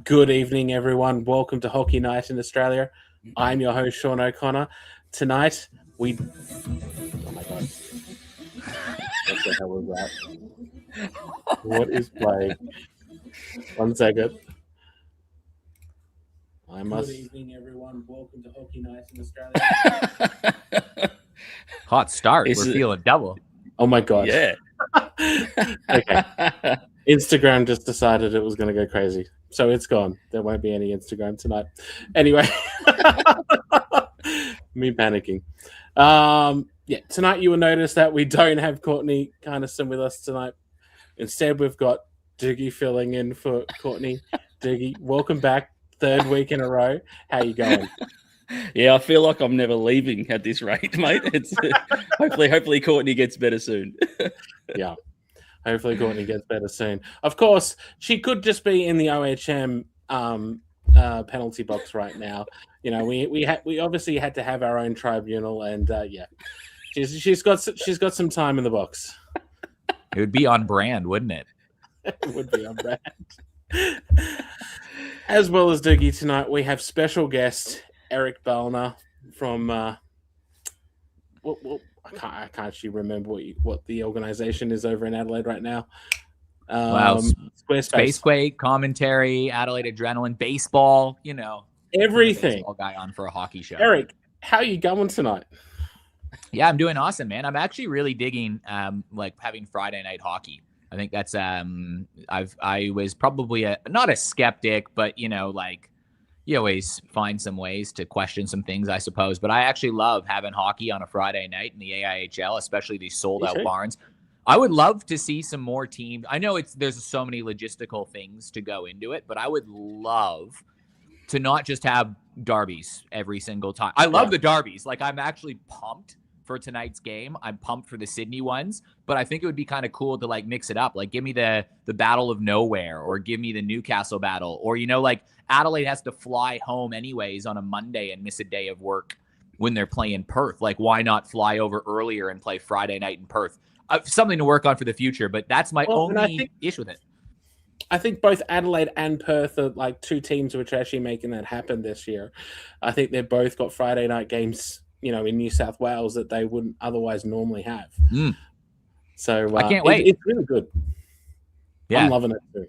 Good evening, everyone. Welcome to Hockey Night in Australia. I'm your host, Sean O'Connor. Tonight, Oh my God. What the hell was that? What is playing? 1 second. Good evening, everyone. Welcome to Hockey Night in Australia. Hot start. We're feeling double. Oh my God. Yeah. Okay. Instagram just decided it was going to go crazy. So it's gone. There won't be any Instagram tonight. Anyway. Me panicking. Tonight you will notice that we don't have Courtney Carnison with us tonight. Instead, we've got Doogie filling in for Courtney. Doogie, welcome back. 3rd week in a row. How you going? Yeah, I feel like I'm never leaving at this rate, mate. It's hopefully Courtney gets better soon. Yeah. Hopefully Courtney gets better soon. Of course, she could just be in the OHM penalty box right now. You know, we obviously had to have our own tribunal, and she's got some time in the box. It would be on brand, wouldn't it? It would be on brand. As well as Doogie tonight, we have special guest Eric Balnar from I can't actually remember what the organization is over in Adelaide right now. Space Quake, commentary, Adelaide Adrenaline, baseball, you know. Everything. Baseball guy on for a hockey show. Eric, how are you going tonight? Yeah, I'm doing awesome, man. I'm actually really digging like having Friday night hockey. I think that's I was probably not a skeptic, but you know, like you always find some ways to question some things, I suppose. But I actually love having hockey on a Friday night in the AIHL, especially these sold out barns. I would love to see some more teams. I know there's so many logistical things to go into it, but I would love to not just have derbies every single time. I love the derbies. Like, I'm actually pumped for tonight's game. I'm pumped for the Sydney ones, but I think it would be kind of cool to like mix it up. Like, give me the Battle of Nowhere, or give me the Newcastle battle, or, you know, like Adelaide has to fly home anyways on a Monday and miss a day of work when they're playing Perth. Like, why not fly over earlier and play Friday night in Perth? Something to work on for the future, but that's my only issue with it. I think both Adelaide and Perth are like two teams which are actually making that happen this year. I think they've both got Friday night games, you know, in New South Wales that they wouldn't otherwise normally have. So I can't wait. It's really good. Yeah, I'm loving it too.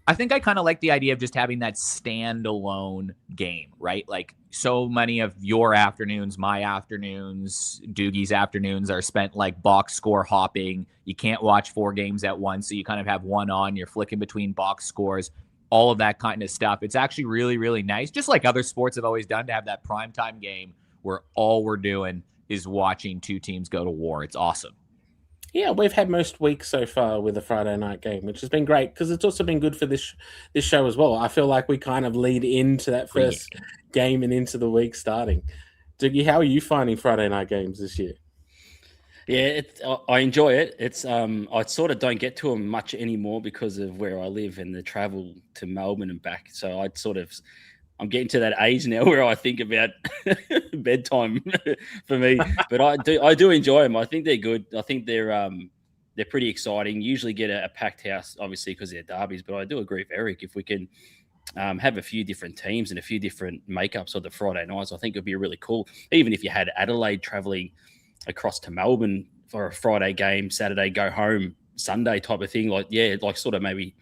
I think I kind of like the idea of just having that standalone game, right? Like, so many of your afternoons, my afternoons, Doogie's afternoons are spent like box score hopping. You can't watch 4 games at once, so you kind of have one on. You're flicking between box scores, all of that kind of stuff. It's actually really, really nice, just like other sports have always done, to have that primetime game where all we're doing is watching 2 teams go to war. It's awesome. Yeah, we've had most weeks so far with a Friday night game, which has been great because it's also been good for this show as well. I feel like we kind of lead into that first game and into the week starting. Doogie, how are you finding Friday night games this year? Yeah, I enjoy it. It's I sort of don't get to them much anymore because of where I live and the travel to Melbourne and back. So I'm getting to that age now where I think about bedtime for me, but I do enjoy them. I think they're good. I think they're pretty exciting. Usually get a packed house, obviously, because they're derbies. But I do agree with Eric. If we can have a few different teams and a few different makeups of the Friday nights, I think it'd be really cool. Even if you had Adelaide traveling across to Melbourne for a Friday game, Saturday go home, Sunday type of thing. Like sort of maybe,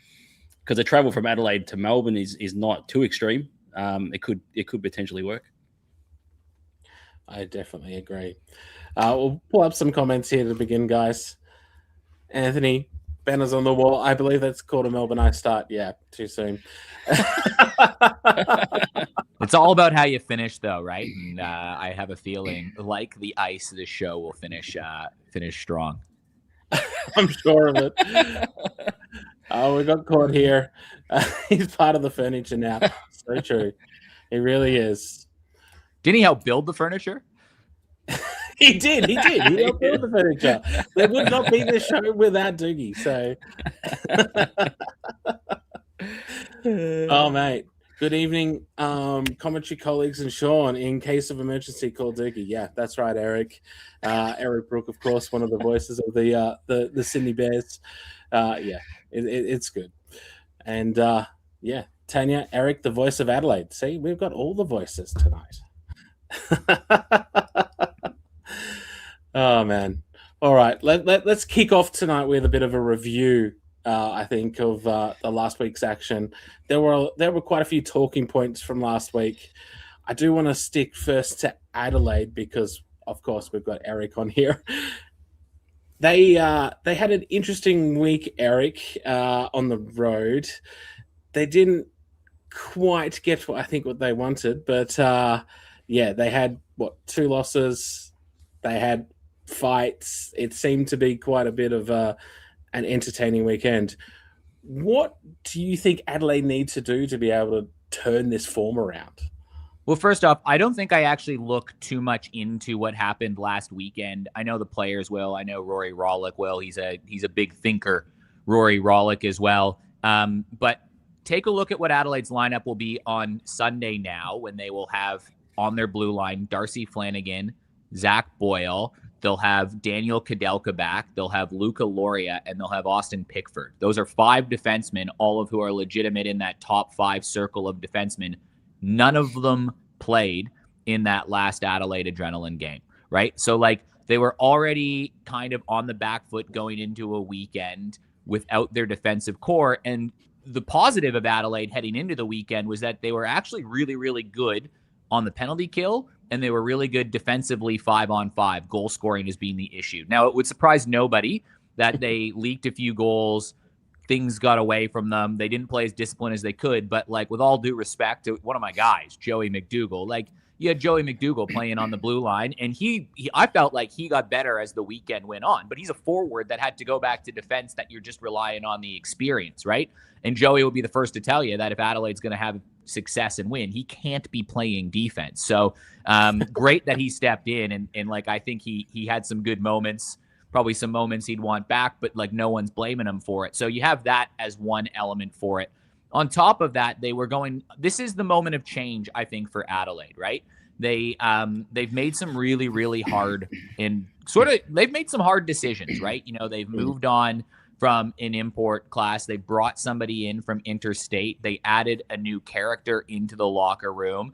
because the travel from Adelaide to Melbourne is not too extreme. It could potentially work. I definitely agree. We'll pull up some comments here to begin, guys. Anthony, banners on the wall. I believe that's called a Melbourne Ice start. Yeah, too soon. It's all about how you finish, though, right? And I have a feeling, like the ice, this show will finish strong. I'm sure of it. We got caught here. He's part of the furniture now. So true. He really is. Didn't he help build the furniture? He did. He helped build the furniture. There would not be this show without Doogie. So, oh, mate. Good evening, commentary colleagues and Sean. In case of emergency, call Doogie. Yeah, that's right, Eric. Eric Brook, of course, one of the voices of the Sydney Bears. It's good. And, Tanya, Eric, the voice of Adelaide. See, we've got all the voices tonight. Oh, man. All right, let's kick off tonight with a bit of a review, I think, of the last week's action. There were quite a few talking points from last week. I do want to stick first to Adelaide because, of course, we've got Eric on here. They had an interesting week, Eric, on the road. They didn't quite get what they wanted, but they had 2 losses. They had fights. It seemed to be quite a bit of an entertaining weekend. What do you think Adelaide need to do to be able to turn this form around? Well, first off, I don't think I actually look too much into what happened last weekend. I know the players will. I know Rory Rollick will. He's a big thinker, Rory Rollick as well. But take a look at what Adelaide's lineup will be on Sunday now, when they will have on their blue line Darcy Flanagan, Zach Boyle. They'll have Daniel Kadelka back. They'll have Luca Loria, and they'll have Austin Pickford. Those are 5 defensemen, all of who are legitimate in that top 5 circle of defensemen. None of them played in that last Adelaide Adrenaline game, right? So, they were already kind of on the back foot going into a weekend without their defensive core. And the positive of Adelaide heading into the weekend was that they were actually really, really good on the penalty kill, and they were really good defensively 5-on-5. Goal scoring is being the issue. Now, it would surprise nobody that they leaked a few goals. Things got away from them. They didn't play as disciplined as they could. But, with all due respect to one of my guys, Joey McDougall, you had Joey McDougall playing on the blue line, and I felt like he got better as the weekend went on. But he's a forward that had to go back to defense, that you're just relying on the experience, right? And Joey will be the first to tell you that if Adelaide's going to have success and win, he can't be playing defense. So great that he stepped in, and I think he had some good moments. Probably some moments he'd want back, but no one's blaming him for it. So you have that as one element for it. On top of that, this is the moment of change, I think, for Adelaide, right? They've made some really, really hard they've made some hard decisions, right? They've moved on from an import class. They brought somebody in from interstate. They added a new character into the locker room.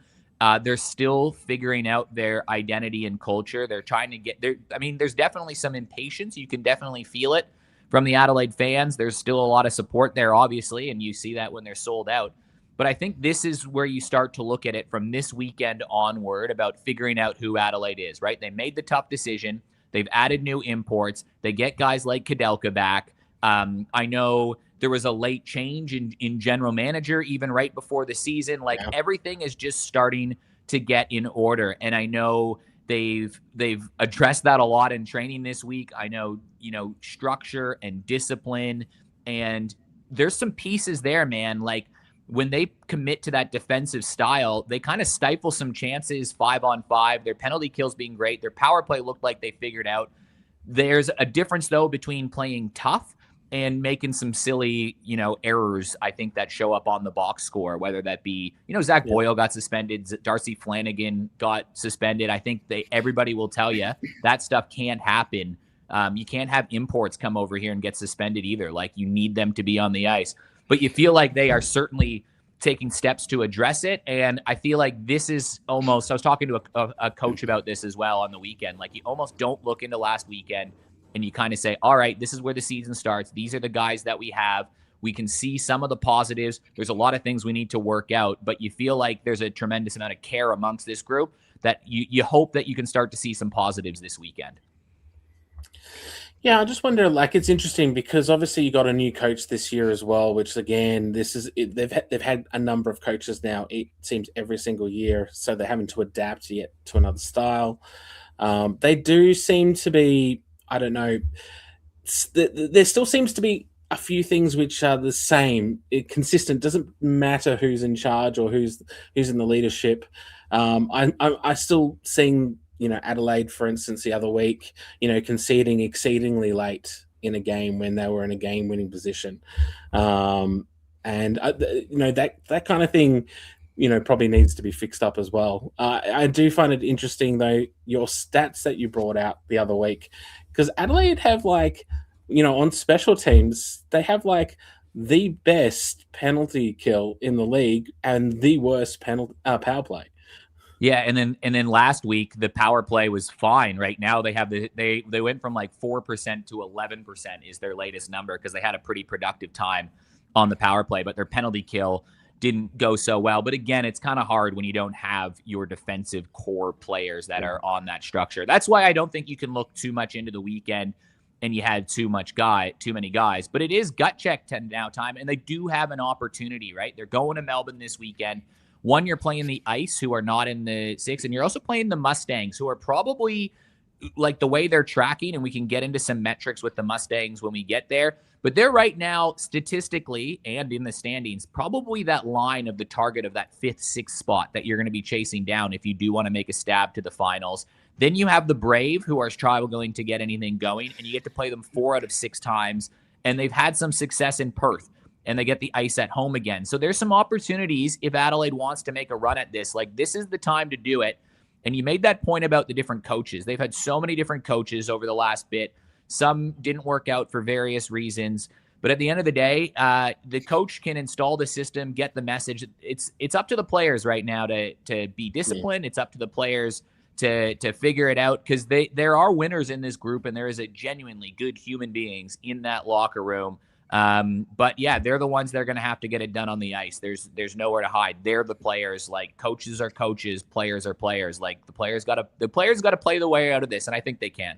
They're still figuring out their identity and culture. They're trying to get there. I mean, there's definitely some impatience. You can definitely feel it from the Adelaide fans. There's still a lot of support there, obviously, and you see that when they're sold out. But I think this is where you start to look at it from this weekend onward about figuring out who Adelaide is, right? They made the tough decision. They've added new imports. They get guys like Kadelka back. I know there was a late change in general manager, even right before the season. Everything is just starting to get in order. And I know they've addressed that a lot in training this week. I know, structure and discipline, and there's some pieces there, man. When they commit to that defensive style, they kind of stifle some chances 5-on-5. Their penalty kills being great. Their power play looked like they figured out. There's a difference, though, between playing tough and making some silly, errors, I think, that show up on the box score, whether that be, Zach Boyle got suspended, Darcy Flanagan got suspended. I think everybody will tell you that stuff can't happen. You can't have imports come over here and get suspended either. You need them to be on the ice. But you feel like they are certainly taking steps to address it. And I feel like this is almost, I was talking to a coach about this as well on the weekend. You almost don't look into last weekend and you kind of say, all right, this is where the season starts. These are the guys that we have. We can see some of the positives. There's a lot of things we need to work out, but you feel like there's a tremendous amount of care amongst this group that you hope that you can start to see some positives this weekend. Yeah, I just wonder, it's interesting because obviously you got a new coach this year as well, which again, they've had a number of coaches now, it seems, every single year. So they're having to adapt yet to another style. They do seem to be, I don't know, there still seems to be a few things which are the same, consistent. Doesn't matter who's in charge or who's in the leadership. I still seeing, Adelaide, for instance, the other week, conceding exceedingly late in a game when they were in a game-winning position, and that kind of thing, probably needs to be fixed up as well. I do find it interesting, though, your stats that you brought out the other week, because Adelaide have on special teams, they have the best penalty kill in the league and the worst power play. Yeah, and then last week the power play was fine. Right now they have they went from like 4% to 11% is their latest number because they had a pretty productive time on the power play, but their penalty kill didn't go so well. But again, it's kind of hard when you don't have your defensive core players that are on that structure. That's why I don't think you can look too much into the weekend and you had too many guys. But it is gut check now time, and they do have an opportunity, right? They're going to Melbourne this weekend. One, you're playing the Ice, who are not in the six, and you're also playing the Mustangs, who are probably like the way they're tracking, and we can get into some metrics with the Mustangs when we get there. But they're right now, statistically and in the standings, probably that line of the target of that 5th, 6th spot that you're going to be chasing down if you do want to make a stab to the finals. Then you have the Brave, who are struggling to get anything going, and you get to play them 4 out of 6 times, and they've had some success in Perth. And they get the Ice at home again. So there's some opportunities if Adelaide wants to make a run at this. Like, this is the time to do it. And you made that point about the different coaches. They've had so many different coaches over the last bit. Some didn't work out for various reasons. But at the end of the day, the coach can install the system, get the message. It's up to the players right now to be disciplined. Yeah. It's up to the players to figure it out, because there are winners in this group, and there is a genuinely good human beings in that locker room. But yeah, they're the ones that are going to have to get it done on the ice. There's nowhere to hide. They're the players. Like, coaches are coaches, players are players. Like, the players got to play the way out of this, and I think they can.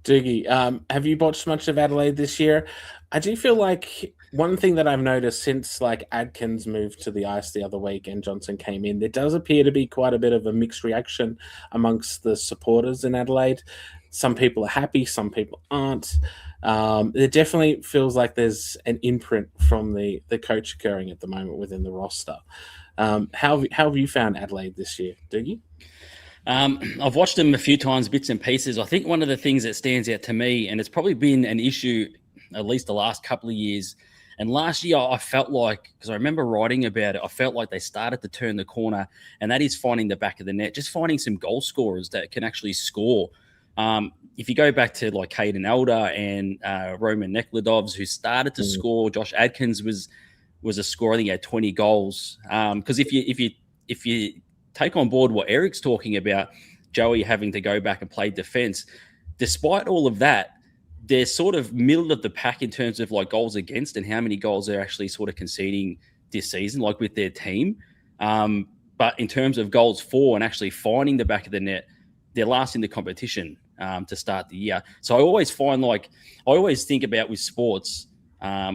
Doogie, have you watched much of Adelaide this year? I do feel like one thing that I've noticed since like Adkins moved to the ice the other week and Johnson came in, there does appear to be quite a bit of a mixed reaction amongst the supporters in Adelaide. Some people are happy, some people aren't. It definitely feels like there's an imprint from the coach occurring at the moment within the roster. How have you found Adelaide this year, Doogie? I've watched them a few times, bits and pieces. I think one of the things that stands out to me, and it's probably been an issue at least the last couple of years, and last year I felt like, because I remember writing about it, I felt like they started to turn the corner, and that is finding the back of the net, just finding some goal scorers that can actually score. If you go back to like Caden Elder and Roman Nekledovs, who started to score, Josh Adkins was a scorer. I think he had 20 goals. Because if you take on board what Eric's talking about, Joey having to go back and play defense, despite all of that, they're sort of middle of the pack in terms of like goals against and how many goals they're actually sort of conceding this season, like with their team. But in terms of goals for and actually finding the back of the net, they're last in the competition to start the year. So I always think about with sports, I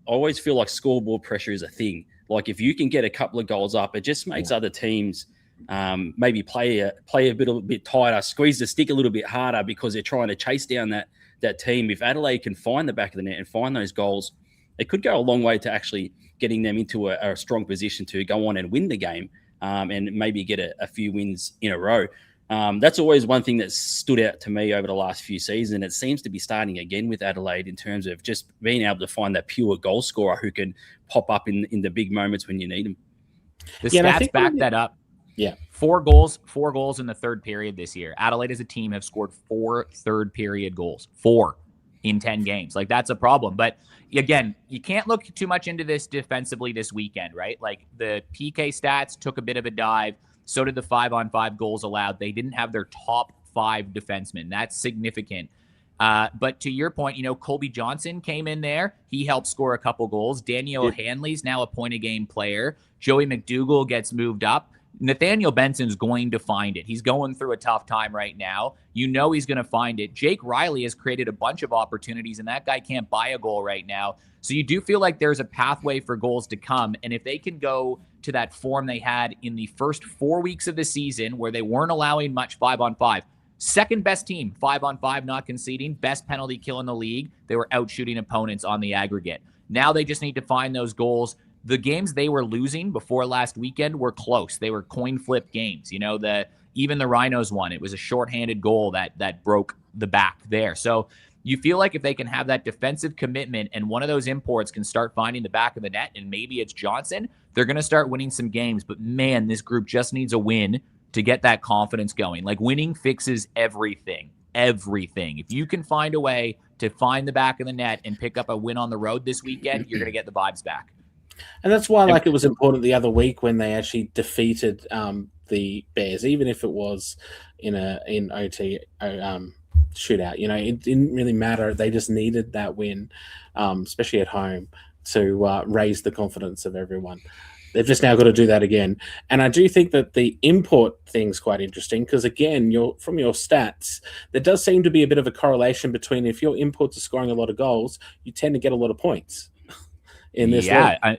always feel like scoreboard pressure is a thing. Like, if you can get a couple of goals up, it just makes other teams maybe play a bit tighter, squeeze the stick a little bit harder, because they're trying to chase down that team. If Adelaide can find the back of the net and find those goals, it could go a long way to actually getting them into a strong position to go on and win the game, and maybe get a few wins in a row. That's always one thing that stood out to me over the last few seasons. It seems to be starting again with Adelaide in terms of just being able to find that pure goal scorer who can pop up in the big moments when you need them. The stats back that up. Yeah. 4 goals in the third period this year. Adelaide as a team have scored 4 third period goals. 4 in 10 games. Like, that's a problem. But again, you can't look too much into this defensively this weekend, right? Like, the PK stats took a bit of a dive. So did the 5-on-5 goals allowed. They didn't have their top 5 defensemen. That's significant. But to your point, Colby Johnson came in there. He helped score a couple goals. Daniel Hanley's now a point-a-game player. Joey McDougall gets moved up. Nathaniel Benson's going to find it. He's going through a tough time right now. He's going to find it. Jake Riley has created a bunch of opportunities, and that guy can't buy a goal right now. So you do feel like there's a pathway for goals to come. And if they can go to that form they had in the first 4 weeks of the season, where they weren't allowing much 5-on-5, second best team, 5-on-5, not conceding, best penalty kill in the league. They were out shooting opponents on the aggregate. Now they just need to find those goals. The games they were losing before last weekend were close. They were coin flip games. Even the Rhinos one, it was a shorthanded goal that broke the back there. So you feel like if they can have that defensive commitment and one of those imports can start finding the back of the net, and maybe it's Johnson, they're going to start winning some games. But man, this group just needs a win to get that confidence going. Like, winning fixes everything. Everything. If you can find a way to find the back of the net and pick up a win on the road this weekend, you're going to get the vibes back. And that's why, like, it was important the other week when they actually defeated the Bears, even if it was in OT shootout. You know, it didn't really matter. They just needed that win, especially at home, to raise the confidence of everyone. They've just now got to do that again. And I do think that the import thing's quite interesting because, again, from your stats, there does seem to be a bit of a correlation between if your imports are scoring a lot of goals, you tend to get a lot of points in this league.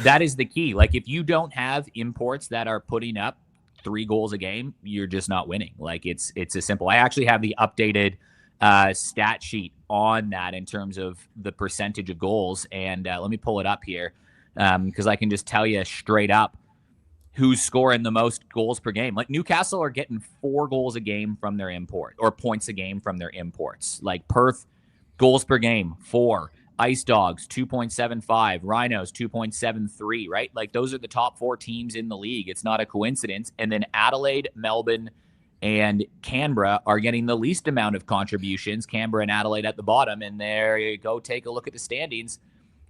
That is the key. Like, if you don't have imports that are putting up 3 goals a game, you're just not winning. Like, it's as simple. I actually have the updated stat sheet on that in terms of the percentage of goals. And let me pull it up here because I can just tell you straight up who's scoring the most goals per game. Like, Newcastle are getting 4 goals a game from their import, or points a game from their imports. Like, Perth, goals per game, 4. Ice Dogs, 2.75. Rhinos, 2.73, right? Like, those are the top 4 teams in the league. It's not a coincidence. And then Adelaide, Melbourne, and Canberra are getting the least amount of contributions. Canberra and Adelaide at the bottom. And there you go, take a look at the standings.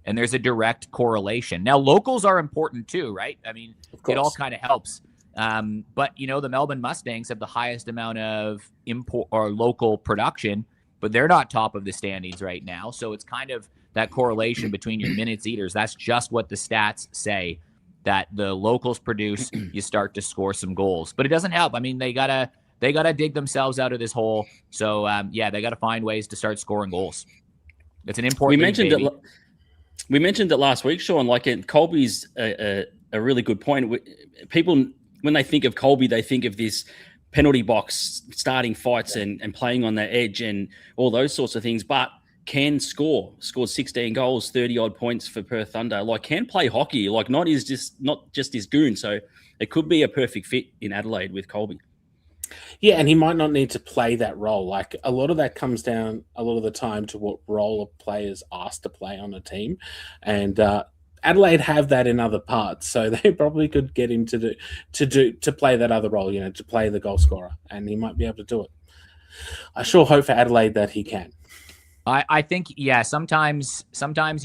And there's a direct correlation. Now, locals are important too, right? I mean, it all kind of helps. But, you know, the Melbourne Mustangs have the highest amount of import or local production, but they're not top of the standings right now. So it's kind of that correlation between your minutes eaters. That's just what the stats say, that the locals produce, you start to score some goals. But it doesn't help. I mean, they gotta dig themselves out of this hole. So, they got to find ways to start scoring goals. It's an important thing. We mentioned it last week, Sean. Like, Colby's a really good point. People, when they think of Colby, they think of this penalty box, starting fights and playing on the edge and all those sorts of things, but can scored 16 goals, 30 odd points for Perth Thunder. Like, can play hockey, like not just his goon. So it could be a perfect fit in Adelaide with Colby. Yeah, and he might not need to play that role. Like, a lot of that comes down a lot of the time to what role a player's asked to play on a team. And Adelaide have that in other parts, so they probably could get him to play that other role, you know, to play the goal scorer, and he might be able to do it. I sure hope for Adelaide that he can. I think, sometimes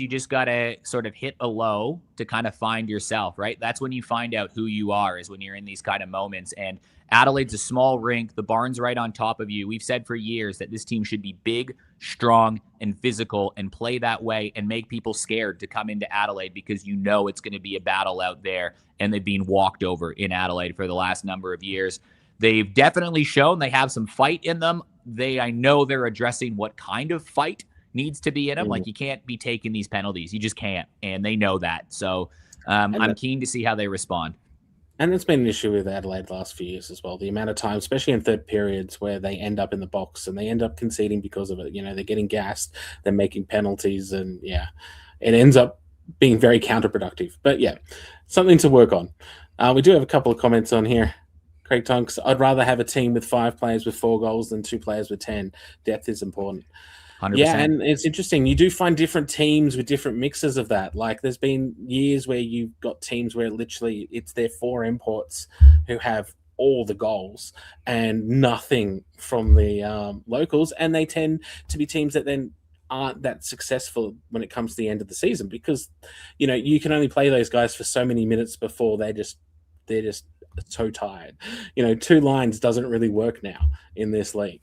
you just got to sort of hit a low to kind of find yourself, right? That's when you find out who you are, is when you're in these kind of moments. And Adelaide's a small rink. The barn's right on top of you. We've said for years that this team should be big, strong, and physical and play that way and make people scared to come into Adelaide because you know it's going to be a battle out there, and they've been walked over in Adelaide for the last number of years. They've definitely shown they have some fight in them. I know they're addressing what kind of fight needs to be in them. Like, you can't be taking these penalties. You just can't. And they know that. So I'm keen to see how they respond. And that's been an issue with Adelaide the last few years as well. The amount of time, especially in third periods, where they end up in the box and they end up conceding because of it. You know, they're getting gassed, they're making penalties, and it ends up being very counterproductive. But something to work on. We do have a couple of comments on here. Craig Tonks, I'd rather have a team with 5 players with 4 goals than 2 players with 10. Depth is important. 100%. Yeah, and it's interesting. You do find different teams with different mixes of that. Like, there's been years where you've got teams where literally it's their 4 imports who have all the goals and nothing from the locals, and they tend to be teams that then aren't that successful when it comes to the end of the season because, you know, you can only play those guys for so many minutes before they're just so tired. You know, 2 lines doesn't really work now in this league.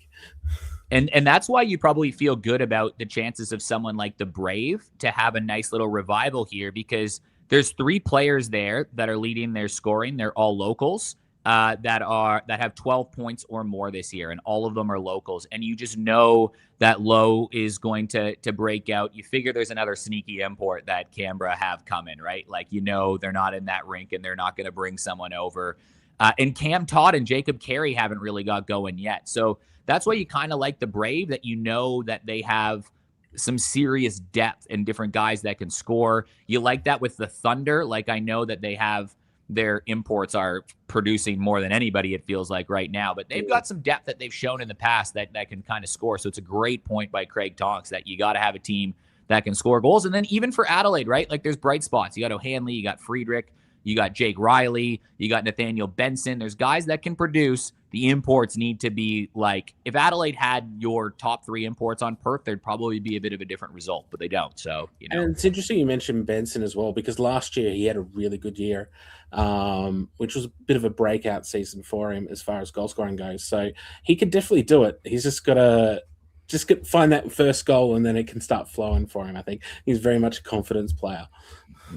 And that's why you probably feel good about the chances of someone like the Brave to have a nice little revival here, because there's 3 players there that are leading their scoring. They're all locals that have 12 points or more this year, and all of them are locals. And you just know that Lowe is going to break out. You figure there's another sneaky import that Canberra have coming, right? Like, you know, they're not in that rink and they're not going to bring someone over. And Cam Todd and Jacob Carey haven't really got going yet. So that's why you kind of like the Brave, that you know that they have some serious depth and different guys that can score. You like that with the Thunder. Like, I know that they have their imports are producing more than anybody, it feels like, right now. But they've got some depth that they've shown in the past that can kind of score. So it's a great point by Craig Tonks that you got to have a team that can score goals. And then even for Adelaide, right? Like, there's bright spots. You got O'Hanley, you got Friedrich, You got Jake Riley. You got Nathaniel Benson. There's guys that can produce. The imports need to be like, if Adelaide had your top 3 imports on Perth, there'd probably be a bit of a different result, but they don't. So, And it's interesting you mentioned Benson as well, because last year he had a really good year, which was a bit of a breakout season for him as far as goal scoring goes. So he could definitely do it. He's just got to find that first goal, and then it can start flowing for him. I think he's very much a confidence player.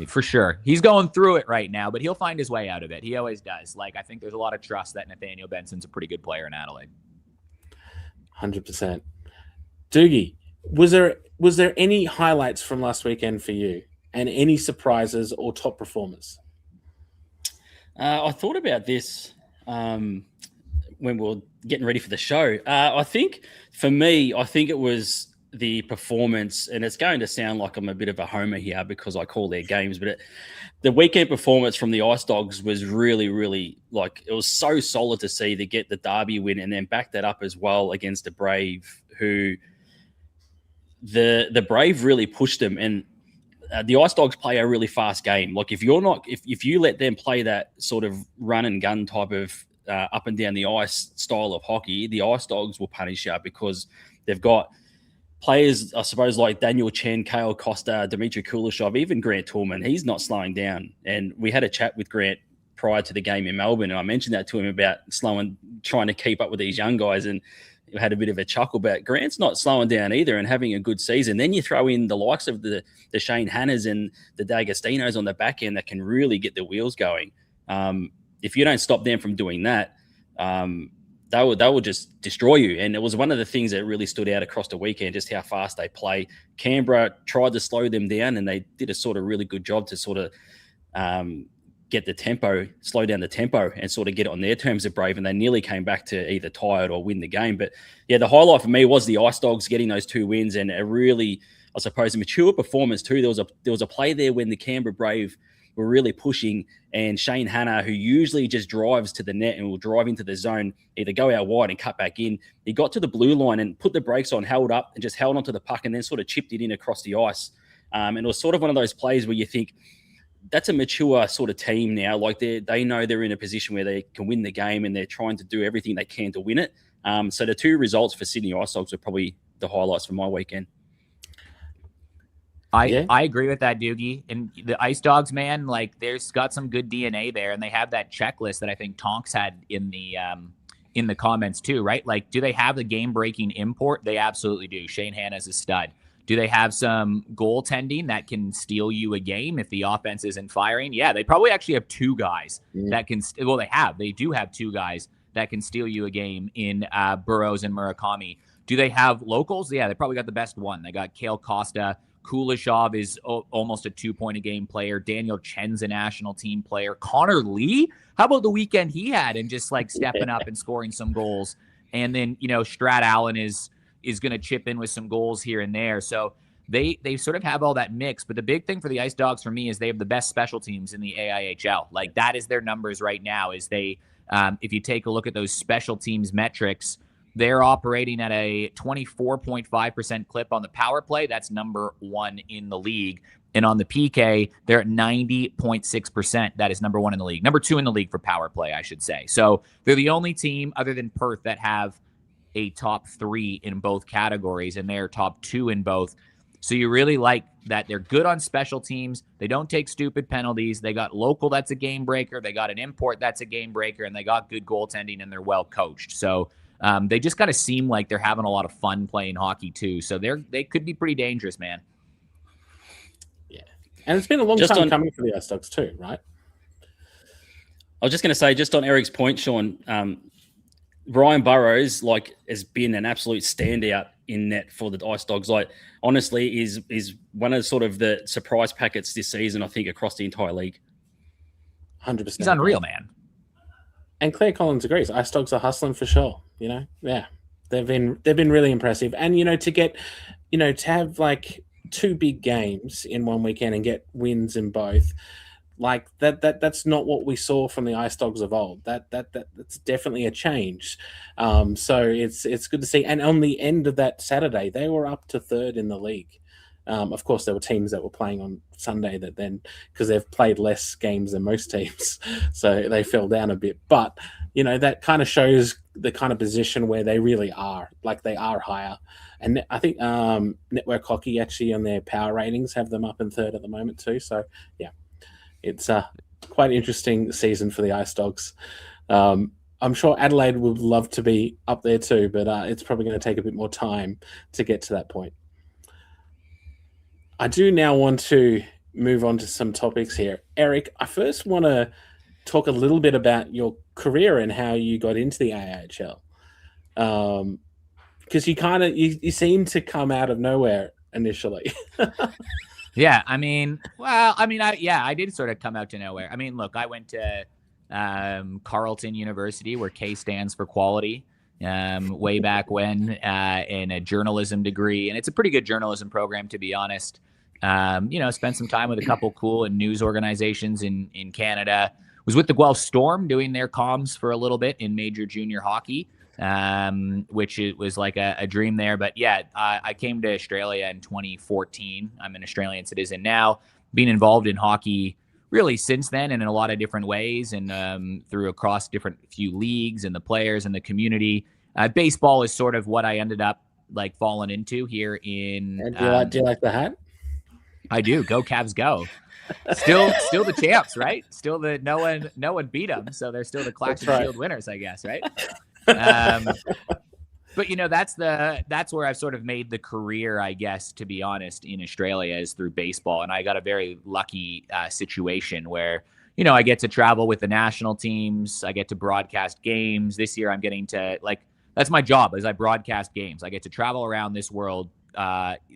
For sure. He's going through it right now, but he'll find his way out of it. He always does. Like, I think there's a lot of trust that Nathaniel Benson's a pretty good player in Adelaide. 100%. Doogie, was there any highlights from last weekend for you, and any surprises or top performers? I thought about this when we were getting ready for the show. I think for me, it was the performance, and it's going to sound like I'm a bit of a homer here because I call their games, but the weekend performance from the Ice Dogs was really, really, like, it was so solid to see to get the derby win and then back that up as well against the Brave, who the Brave really pushed them. And the Ice Dogs play a really fast game. Like, if you let them play that sort of run and gun type of up and down the ice style of hockey, the Ice Dogs will punish you because they've got players, I suppose, like Daniel Chen, Kale Costa, Dmitry Kuleshov, even Grant Toolman. He's not slowing down. And we had a chat with Grant prior to the game in Melbourne, and I mentioned that to him about trying to keep up with these young guys, and we had a bit of a chuckle about Grant's not slowing down either and having a good season. Then you throw in the likes of the Shane Hannahs and the D'Agostinos on the back end that can really get the wheels going. If you don't stop them from doing that, they will just destroy you. And it was one of the things that really stood out across the weekend, just how fast they play. Canberra tried to slow them down, and they did a sort of really good job to sort of slow down the tempo and sort of get it on their terms of Brave, and they nearly came back to either tie it or win the game. But yeah, the highlight for me was the Ice Dogs getting those 2 wins, and a really, I suppose, a mature performance too. There was a play there when the Canberra Brave were really pushing, and Shane Hannah, who usually just drives to the net and will drive into the zone, either go out wide and cut back in. He got to the blue line and put the brakes on, held up and just held onto the puck, and then sort of chipped it in across the ice. And it was sort of one of those plays where you think, that's a mature sort of team now. Like, they know they're in a position where they can win the game, and they're trying to do everything they can to win it. So the 2 results for Sydney Ice Dogs are probably the highlights for my weekend. I agree with that, Doogie. And the Ice Dogs, man, like, there's got some good DNA there, and they have that checklist that I think Tonks had in the comments too, right? Like, do they have the game-breaking import? They absolutely do. Shane Hannah's a stud. Do they have some goaltending that can steal you a game if the offense isn't firing? Yeah, they probably actually have 2 guys that can. Well, they do have 2 guys that can steal you a game in Burrows and Murakami. Do they have locals? Yeah, they probably got the best one. They got Kale Costa. Kuleshov is almost a 2-point-a-game player. Daniel Chen's a national team player. Connor Lee, how about the weekend he had and just like stepping up and scoring some goals? And then, Strat Allen is going to chip in with some goals here and there. So they sort of have all that mix. But the big thing for the Ice Dogs for me is they have the best special teams in the AIHL. Like, that is their numbers right now. Is they, if you take a look at those special teams metrics, they're operating at a 24.5% clip on the power play. That's number 1 in the league. And on the PK, they're at 90.6%. That is number 1 in the league. Number 2 in the league for power play, I should say. So they're the only team other than Perth that have a top 3 in both categories, and they're top 2 in both. So you really like that they're good on special teams. They don't take stupid penalties. They got local that's a game breaker. They got an import that's a game breaker, and they got good goaltending, and they're well coached. So they just kind of seem like they're having a lot of fun playing hockey too. So they could be pretty dangerous, man. Yeah, and it's been a long time coming for the Ice Dogs too, right? I was just going to say, just on Eric's point, Sean, Ryan Burrows has been an absolute standout in net for the Ice Dogs. Like, honestly, is one of sort of the surprise packets this season, I think, across the entire league. 100%. He's unreal, man. And Claire Collins agrees. Ice Dogs are hustling for sure. Yeah, they've been really impressive. And to have like 2 big games in one weekend and get wins in both, like that's not what we saw from the Ice Dogs of old. That's definitely a change. So it's good to see. And on the end of that Saturday, they were up to 3rd in the league. Of course, there were teams that were playing on Sunday that then, because they've played less games than most teams, so they fell down a bit. But, that kind of shows the kind of position where they really are. Like, they are higher. And I think Network Hockey actually on their power ratings have them up in third at the moment too. So, yeah, it's quite an interesting season for the Ice Dogs. I'm sure Adelaide would love to be up there too, but it's probably going to take a bit more time to get to that point. I do now want to move on to some topics here. Eric, I first want to talk a little bit about your career and how you got into the AIHL. Because you seem to come out of nowhere initially. Yeah, I did sort of come out to nowhere. I mean, look, I went to Carleton University, where K stands for quality, way back when, in a journalism degree. And it's a pretty good journalism program, to be honest. Spent some time with a couple cool and news organizations in Canada. Was with the Guelph Storm doing their comms for a little bit in major junior hockey, which it was like a dream there. But yeah, I came to Australia in 2014. I'm an Australian citizen now, being involved in hockey really since then, and in a lot of different ways, and through across different few leagues and the players and the community. Baseball is sort of what I ended up like falling into here in. And do you like the hat? I do. Go Cavs, go! Still the champs, right? Still the no one beat them, so they're still the Claxton Shield winners, I guess, right? But that's where I've sort of made the career, I guess, to be honest, in Australia, is through baseball. And I got a very lucky situation where, I get to travel with the national teams. I get to broadcast games. This year I'm getting to, that's my job, as I broadcast games. I get to travel around this world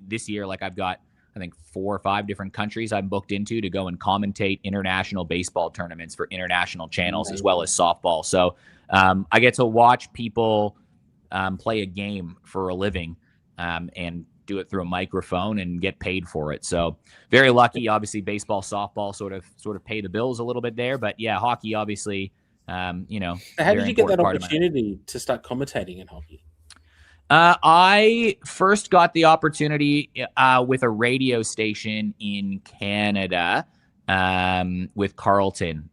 this year. Like, I've got, I think, 4 or 5 different countries I'm booked into to go and commentate international baseball tournaments for international channels, as well as softball. So I get to watch people play a game for a living, and do it through a microphone and get paid for it. So very lucky. Obviously, baseball, softball sort of pay the bills a little bit there. But yeah, hockey, obviously, So how did you get that opportunity to start commentating in hockey? I first got the opportunity with a radio station in Canada, with Carleton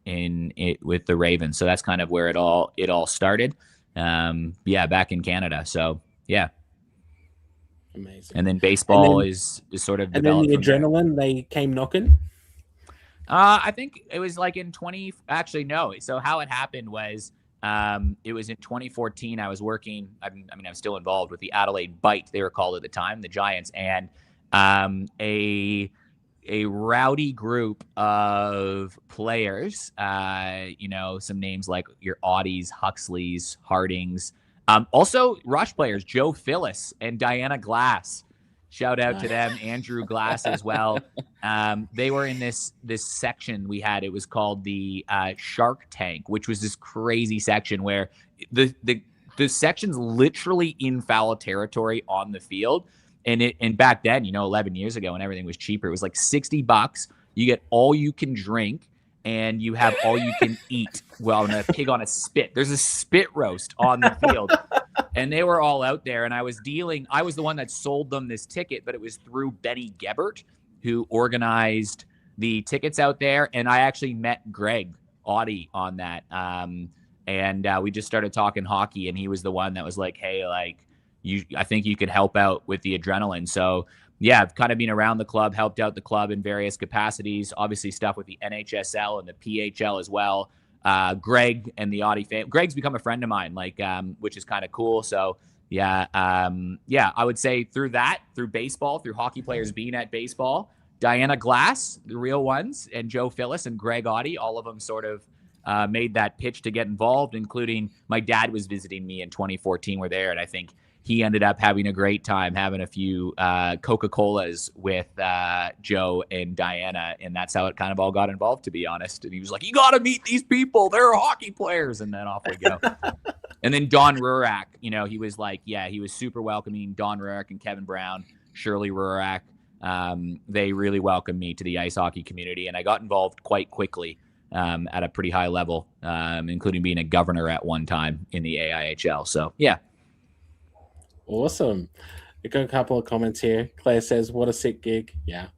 with the Ravens. So that's kind of where it all started. Back in Canada. So yeah. Amazing. And then baseball is sort of developed. And then the adrenaline, they came knocking? I think it was like in actually, no. So how it happened was, it was in 2014. I was working, I was still involved with the Adelaide Bite, they were called at the time, the Giants, and a rowdy group of players, some names like your Audis, Huxleys, Hardings, also Rush players, Joe Phillis and Diana Glass. Shout out to them, Andrew Glass as well. They were in this section we had. It was called the Shark Tank, which was this crazy section where the section's literally in foul territory on the field. And back then, 11 years ago, when everything was cheaper, it was like $60. You get all you can drink, and you have all you can eat. Well, a pig on a spit. There's a spit roast on the field. And they were all out there, and I was the one that sold them this ticket, but it was through Benny Gebert, who organized the tickets out there. And I actually met Greg Audie on that. And we just started talking hockey, and he was the one that was like, hey, I think you could help out with the adrenaline. So yeah, I've kind of been around the club, helped out the club in various capacities, obviously stuff with the NHSL and the PHL as well. Greg and the Audi fan. Greg's become a friend of mine, which is kind of cool. So yeah, I would say through baseball, through hockey players being at baseball, Diana Glass, the real ones, and Joe Phillis and Greg Audie, all of them sort of made that pitch to get involved, including my dad was visiting me in 2014. We're there, and I think he ended up having a great time, having a few Coca-Colas with Joe and Diana, and that's how it kind of all got involved, to be honest. And he was like, you got to meet these people. They're hockey players. And then off we go. And then Don Rurak, he was like, he was super welcoming. Don Rurak and Kevin Brown, Shirley Rurak, they really welcomed me to the ice hockey community, and I got involved quite quickly at a pretty high level, including being a governor at one time in the AIHL. So, yeah. Awesome. We've got a couple of comments here. Claire says, "What a sick gig." Yeah,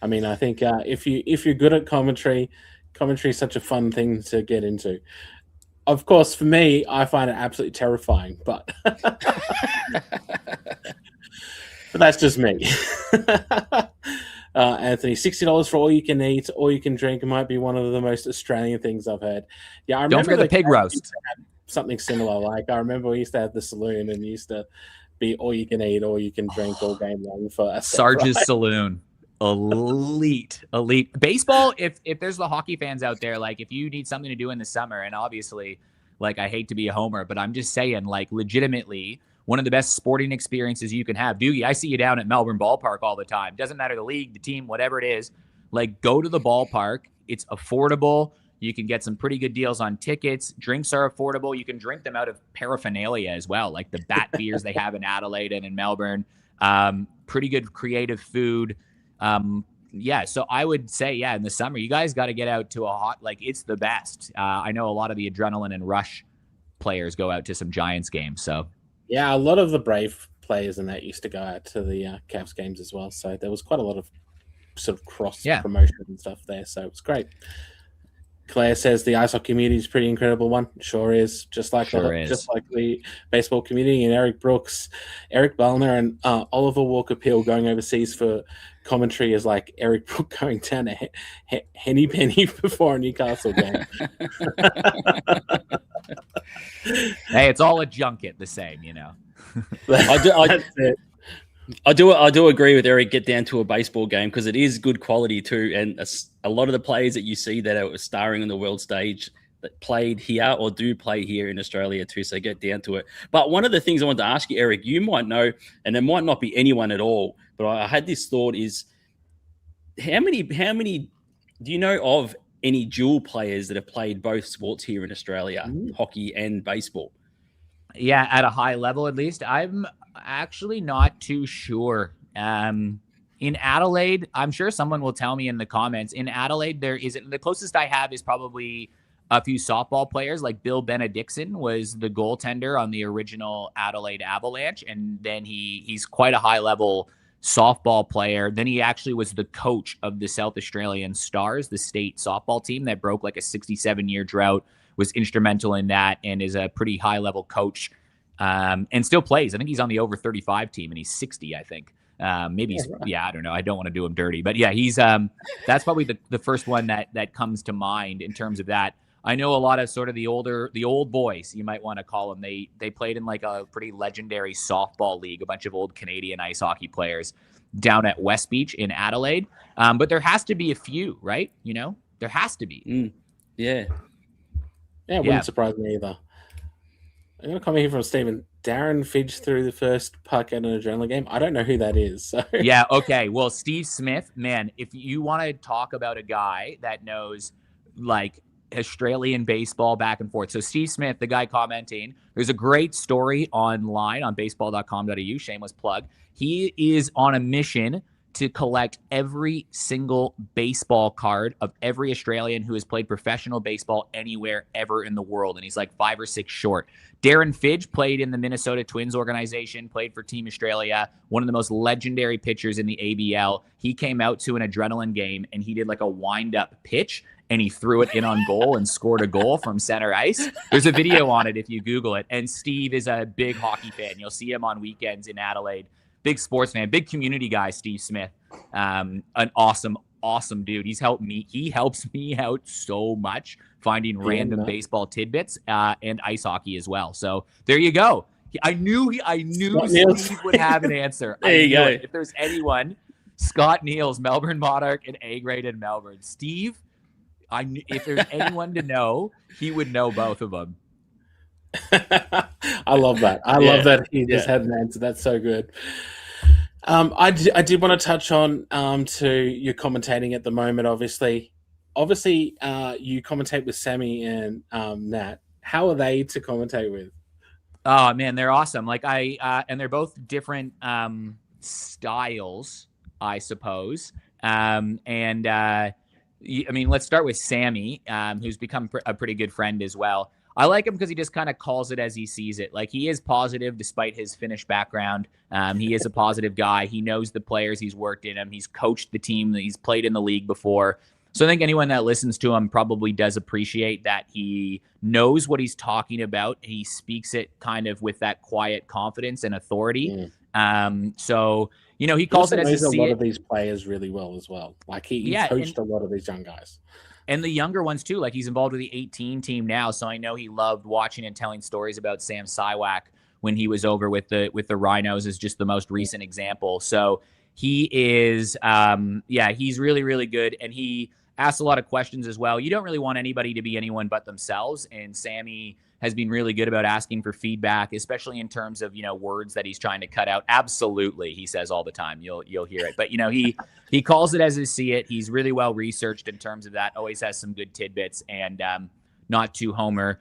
I mean, I think if you're good at commentary is such a fun thing to get into. Of course, for me, I find it absolutely terrifying, but that's just me. Anthony, $60 for all you can eat, all you can drink. It might be one of the most Australian things I've heard. Yeah, I remember Don't forget the pig roast. Something similar. Like I remember we used to have the saloon and used to be all you can eat, all you can drink all game long for a Sarge's Saloon. Elite. Baseball, if there's the hockey fans out there, like if you need something to do in the summer, and obviously, like I hate to be a homer, but I'm just saying, like legitimately, one of the best sporting experiences you can have. Doogie, I see you down at Melbourne Ballpark all the time. Doesn't matter the league, the team, whatever it is. Like go to the ballpark. It's affordable. You can get some pretty good deals on tickets. Drinks are affordable. You can drink them out of paraphernalia as well, like the bat beers they have in Adelaide and in Melbourne. Pretty good creative food. So I would say, in the summer, you guys got to get out to a hot, like it's the best. I know a lot of the adrenaline and rush players go out to some Giants games. So yeah, a lot of the Brave players and that used to go out to the Cavs games as well. So there was quite a lot of sort of cross promotion and stuff there. So it was great. Claire says the ice hockey community is a pretty incredible one. Sure is. Just like the baseball community. And Eric Brooks, Eric Balnar, and Oliver Walker-Peel going overseas for commentary is like Eric Brook going down a Henny Penny before a Newcastle game. Hey, it's all a junket, the same, you know. I do agree with Eric. Get down to a baseball game because it is good quality too, and a lot of the players that you see that are starring on the world stage that played here or do play here in Australia too. So get down to it. But one of the things I wanted to ask you, Eric, you might know, and there might not be anyone at all, but I had this thought: is how many do you know of any dual players that have played both sports here in Australia, hockey and baseball? Yeah, at a high level, at least. I'm actually not too sure. In Adelaide, I'm sure someone will tell me in the comments. In Adelaide, there isn't. The closest I have is probably a few softball players. Like Bill Benedictson was the goaltender on the original Adelaide Avalanche, and then he's quite a high level softball player. Then he actually was the coach of the South Australian Stars, the state softball team that broke like a 67-year drought. Was instrumental in that and is a pretty high level coach and still plays. I think he's on the over 35 team and he's 60, I think. Maybe he's, I don't know. I don't want to do him dirty, but yeah, he's that's probably the first one that comes to mind in terms of that. I know a lot of sort of the old boys, you might want to call them. They played in like a pretty legendary softball league, a bunch of old Canadian ice hockey players down at West Beach in Adelaide. But there has to be a few, right? You know, there has to be. Yeah. Yeah, it wouldn't surprise me either. I'm going to comment here from Stephen. Darren Fidge threw the first puck at an adrenaline game. I don't know who that is. So. Yeah, okay. Well, Steve Smith, man, if you want to talk about a guy that knows, like, Australian baseball back and forth. So Steve Smith, the guy commenting, there's a great story online on baseball.com.au, shameless plug. He is on a mission to collect every single baseball card of every Australian who has played professional baseball anywhere ever in the world. And he's like 5 or 6 short. Darren Fidge played in the Minnesota Twins organization, played for Team Australia, one of the most legendary pitchers in the ABL. He came out to an adrenaline game and he did like a wind-up pitch and he threw it in on goal and scored a goal from center ice. There's a video on it if you Google it. And Steve is a big hockey fan. You'll see him on weekends in Adelaide. Big sports fan, big community guy, Steve Smith. An awesome dude. He helps me out so much finding random baseball tidbits and ice hockey as well. So there you go. I knew Steve would have an answer. There you go. If there's anyone, Scott Niels, Melbourne Monarch and A-grade in Melbourne. Steve, if there's anyone to know, he would know both of them. I love that. I love that he just had an answer. That's so good. I did want to touch on to your commentating at the moment. Obviously, you commentate with Sammy and Nat. How are they to commentate with? Oh man, they're awesome. Like and they're both different styles, I suppose. I mean, let's start with Sammy, who's become a pretty good friend as well. I like him because he just kind of calls it as he sees it. Like, he is positive despite his Finnish background. He is a positive guy. He knows the players. He's worked in them. He's coached the team. He's played in the league before. So I think anyone that listens to him probably does appreciate that he knows what he's talking about. He speaks it kind of with that quiet confidence and authority. So, you know, he calls it as he sees it. A lot of these players really well as well. Like, he coached a lot of these young guys. And the younger ones too. Like, he's involved with the 18 team now. So I know he loved watching and telling stories about Sam Siwak when he was over with the Rhinos, is just the most recent example. So he is, he's really, really good. And he asks a lot of questions as well. You don't really want anybody to be anyone but themselves. And Sammy has been really good about asking for feedback, especially in terms of, you know, words that he's trying to cut out. Absolutely, he says all the time. You'll hear it. But, you know, he calls it as he see it. He's really well researched in terms of that. Always has some good tidbits, and not too homer.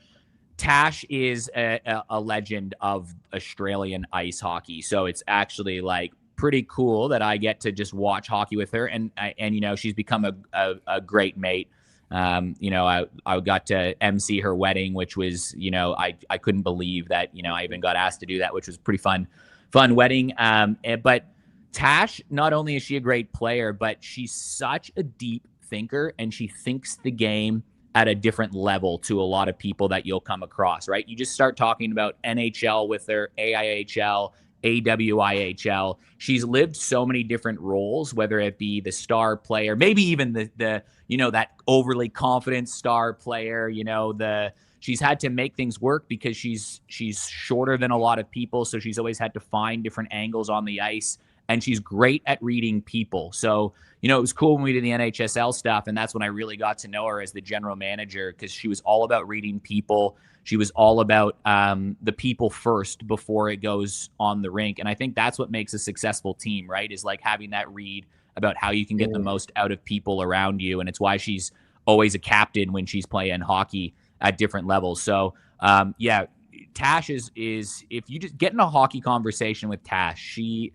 Tash is a legend of Australian ice hockey. So it's actually like pretty cool that I get to just watch hockey with her. And you know, she's become a great mate. You know, I got to MC her wedding, which was, you know, I couldn't believe that, you know, I even got asked to do that, which was pretty fun wedding. But Tash, not only is she a great player, but she's such a deep thinker, and she thinks the game at a different level to a lot of people that you'll come across, right? You just start talking about NHL with her, AIHL, AWIHL. She's lived so many different roles, whether it be the star player, maybe even the you know, that overly confident star player, you know, she's had to make things work because she's shorter than a lot of people. So she's always had to find different angles on the ice, and she's great at reading people. So, you know, it was cool when we did the NHSL stuff, and that's when I really got to know her as the general manager, because she was all about reading people. She was all about the people first before it goes on the rink. And I think that's what makes a successful team, right? Is like having that read about how you can get the most out of people around you. And it's why she's always a captain when she's playing hockey at different levels. So, Tash is if you just get in a hockey conversation with Tash, she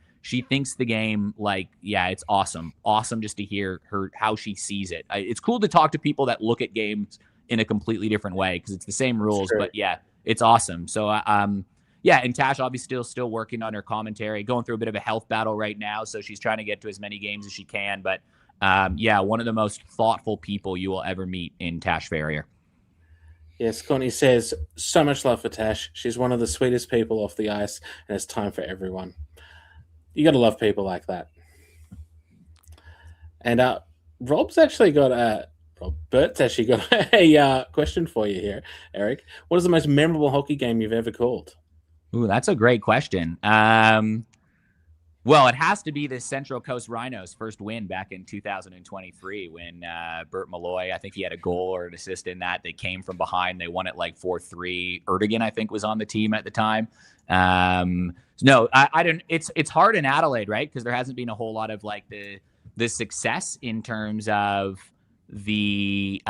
thinks the game like, it's awesome just to hear her, how she sees it. It's cool to talk to people that look at games in a completely different way, because it's the same rules, but it's awesome. So, and Tash obviously still working on her commentary, going through a bit of a health battle right now. So she's trying to get to as many games as she can. But one of the most thoughtful people you will ever meet in Tash Farrier. Yes, Courtney says, so much love for Tash. She's one of the sweetest people off the ice, and it's time for everyone. You got to love people like that. And Bert's actually got a question for you here, Eric. What is the most memorable hockey game you've ever called? Ooh, that's a great question. Well, it has to be the Central Coast Rhinos' first win back in 2023 when Bert Malloy, I think he had a goal or an assist in that. They came from behind. They won it like 4-3. Erdogan, I think, was on the team at the time. No, I don't. It's hard in Adelaide, right? Because there hasn't been a whole lot of like the success in terms of the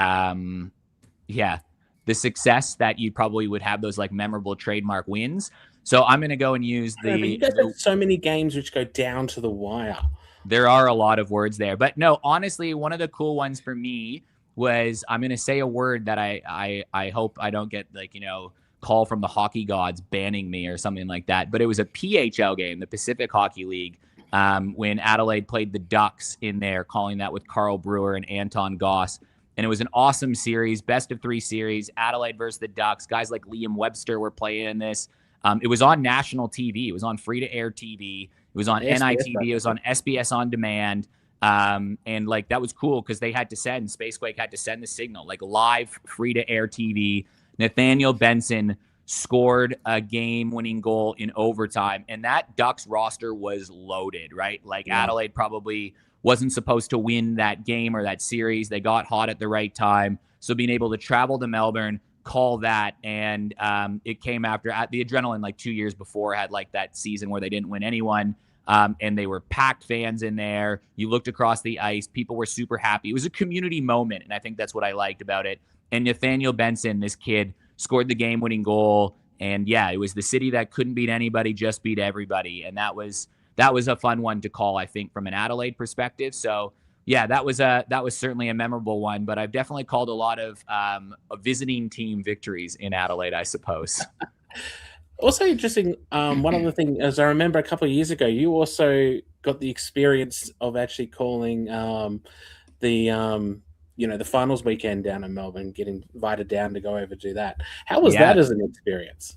success that you probably would have those like memorable trademark wins. So I'm going to go and use but you guys have so many games which go down to the wire. There are a lot of words there, but no, honestly, one of the cool ones for me was, I'm going to say a word that I hope I don't get like, you know, call from the hockey gods banning me or something like that. But it was a PHL game, the Pacific Hockey League, when Adelaide played the Ducks in there, calling that with Carl Brewer and Anton Goss. And it was an awesome series, best of 3 series, Adelaide versus the Ducks. Guys like Liam Webster were playing in this. It was on national TV. It was on free-to-air TV. It was on NITV. It was on SBS On Demand. And like, that was cool because they had to send, Spacequake had to send the signal, like live free-to-air TV. Nathaniel Benson scored a game-winning goal in overtime. And that Ducks roster was loaded, right? Like Adelaide probably wasn't supposed to win that game or that series. They got hot at the right time. So being able to travel to Melbourne, call that, and it came after the adrenaline like 2 years before had like that season where they didn't win anyone, and they were packed fans in there. You looked across the ice, people were super happy. It was a community moment, and I think that's what I liked about it. And Nathaniel Benson, this kid, scored the game-winning goal, and it was the city that couldn't beat anybody just beat everybody, and that was a fun one to call, I think, from an Adelaide perspective. So Yeah, that was certainly a memorable one, but I've definitely called a lot of visiting team victories in Adelaide, I suppose. Also interesting, one other thing, as I remember a couple of years ago, you also got the experience of actually calling the the finals weekend down in Melbourne, getting invited down to go over do that. How was Yeah. that as an experience?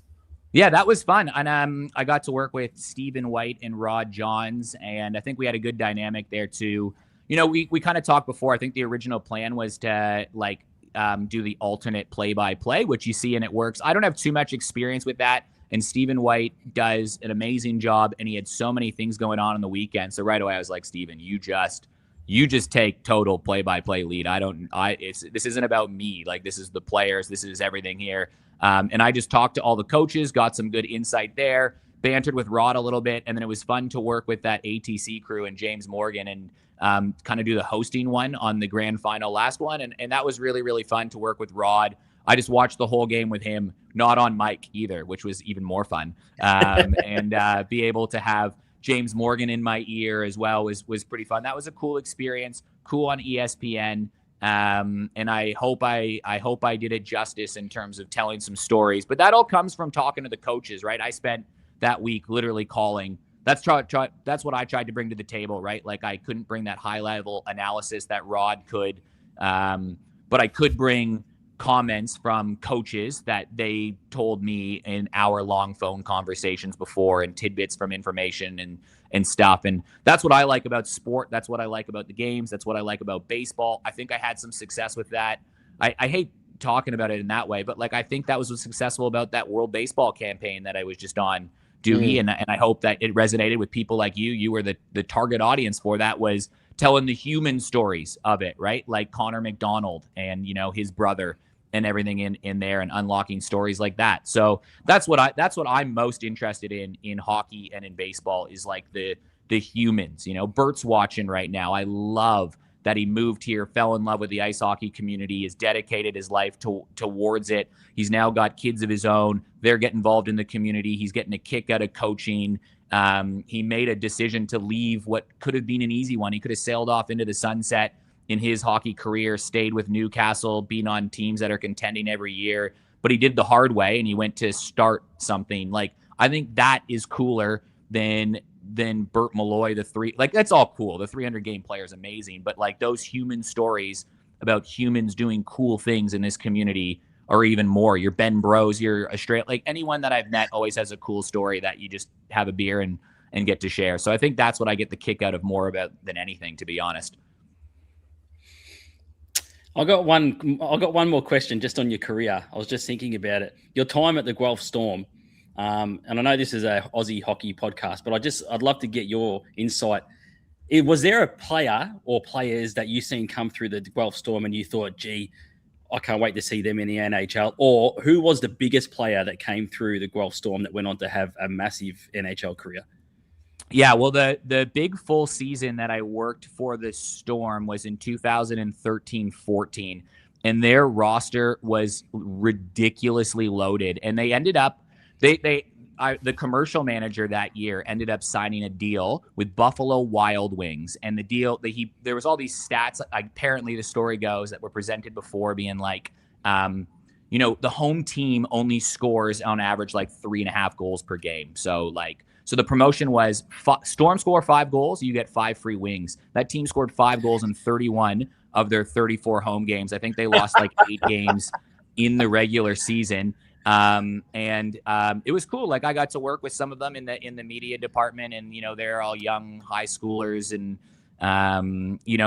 Yeah, that was fun. And I got to work with Stephen White and Rod Johns, and I think we had a good dynamic there too. We kind of talked before. I think the original plan was to do the alternate play-by-play, which you see and it works. I don't have too much experience with that, and Stephen White does an amazing job, and he had so many things going on the weekend. So right away I was like, Stephen, you just take total play-by-play lead. This isn't about me. Like, this is the players. This is everything here. And I just talked to all the coaches, got some good insight there, bantered with Rod a little bit. And then it was fun to work with that ATC crew and James Morgan and kind of do the hosting one on the grand final last one. And that was really, really fun to work with Rod. I just watched the whole game with him, not on mic either, which was even more fun. And be able to have James Morgan in my ear as well was pretty fun. That was a cool experience, cool on ESPN. And I hope I did it justice in terms of telling some stories, but that all comes from talking to the coaches, right? I spent that week literally calling. That's what I tried to bring to the table, right? Like, I couldn't bring that high level analysis that Rod could, but I could bring comments from coaches that they told me in hour-long phone conversations before, and tidbits from information and stuff. And that's what I like about sport. That's what I like about the games. That's what I like about baseball. I think I had some success with that. I hate talking about it in that way, but I think that was what's successful about that World Baseball campaign that I was just on, Doogie. And I hope that it resonated with people like you. You were the target audience for that, was telling the human stories of it, right? Like Connor McDonald and, his brother and everything in there, and unlocking stories like that. So that's what I'm most interested in hockey and in baseball, is like the humans. Bert's watching right now. I love that he moved here, fell in love with the ice hockey community, has dedicated his life towards it. He's now got kids of his own. They're getting involved in the community. He's getting a kick out of coaching. He made a decision to leave what could have been an easy one. He could have sailed off into the sunset in his hockey career, stayed with Newcastle, being on teams that are contending every year, but he did the hard way and he went to start something. Like, I think that is cooler than Bert Malloy, that's all cool. The 300 game player is amazing, but those human stories about humans doing cool things in this community are even more. Your Ben Bros, your Australia, anyone that I've met always has a cool story that you just have a beer and get to share. So I think that's what I get the kick out of more about than anything, to be honest. I got one more question just on your career. I was just thinking about it. Your time at the Guelph Storm, and I know this is a Aussie hockey podcast, but I'd love to get your insight. Was there a player or players that you seen come through the Guelph Storm and you thought, gee, I can't wait to see them in the NHL? Or who was the biggest player that came through the Guelph Storm that went on to have a massive NHL career? Yeah, well, the big full season that I worked for the Storm was in 2013-14, and their roster was ridiculously loaded. And they ended up, the commercial manager that year ended up signing a deal with Buffalo Wild Wings, and the deal that there was all these stats. Apparently, the story goes that were presented before, being the home team only scores on average 3.5 goals per game. So the promotion was Storm score 5 goals, you get 5 free wings. That team scored 5 goals in 31 of their 34 home games. I think they lost 8 games in the regular season. And it was cool. I got to work with some of them in the media department, and they're all young high schoolers, and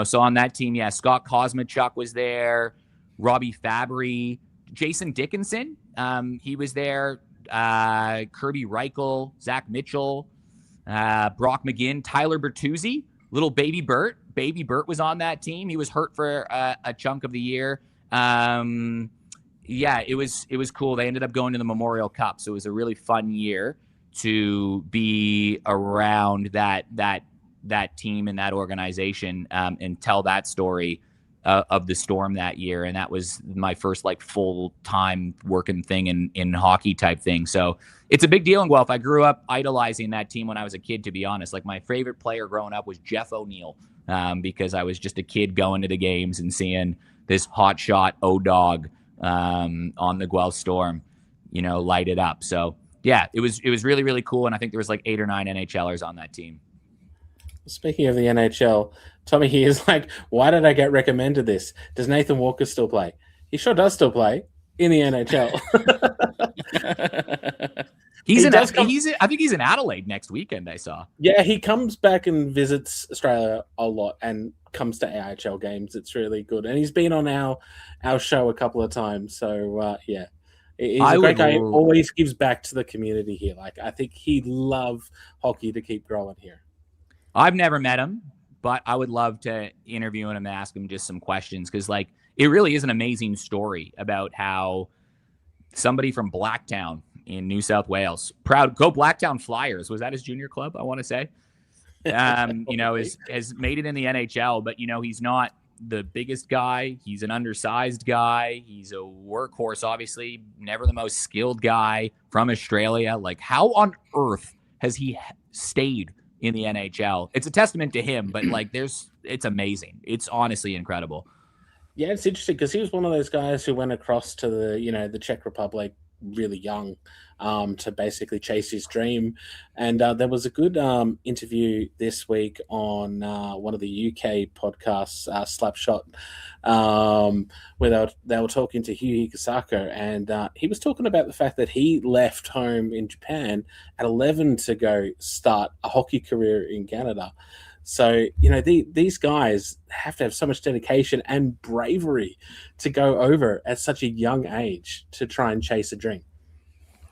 so on that team, yeah, Scott Kosmachuk was there, Robbie Fabry, Jason Dickinson, he was there. Kirby Reichel, Zach Mitchell, Brock McGinn, Tyler Bertuzzi, little baby Bert. Baby Bert was on that team. He was hurt for a chunk of the year. Yeah, it was cool. They ended up going to the Memorial Cup, so it was a really fun year to be around that team and that organization, and tell that story of the Storm that year. And that was my first full-time working thing in hockey type thing. So it's a big deal in Guelph. I grew up idolizing that team when I was a kid, to be honest. My favorite player growing up was Jeff O'Neill. because I was just a kid going to the games and seeing this hotshot O-Dog on the Guelph Storm, light it up. So yeah, it was really, really cool. And I think there was like 8 or 9 NHLers on that team. Speaking of the NHL, Tommy here is like, why did I get recommended this? Does Nathan Walker still play? He sure does still play in the NHL. I think he's in Adelaide next weekend, I saw. Yeah, he comes back and visits Australia a lot and comes to AIHL games. It's really good. And he's been on our show a couple of times. So, yeah. He's a great guy. He always gives back to the community here. Like, I think he'd love hockey to keep growing here. I've never met him, but I would love to interview him and ask him just some questions, because like it really is an amazing story about how somebody from Blacktown in New South Wales, go Blacktown Flyers, was that his junior club, I want to say, has made it in the NHL, but he's not the biggest guy. He's an undersized guy. He's a workhorse, obviously, never the most skilled guy from Australia. Like, how on earth has he stayed in the NHL? It's a testament to him, but like it's amazing. It's honestly incredible. Yeah, it's interesting because he was one of those guys who went across to the Czech Republic really young to basically chase his dream. And there was a good interview this week on one of the UK podcasts, Slapshot, where they were talking to Hugh Hikosaka, and he was talking about the fact that he left home in Japan at 11 to go start a hockey career in Canada. So, these guys have to have so much dedication and bravery to go over at such a young age to try and chase a dream.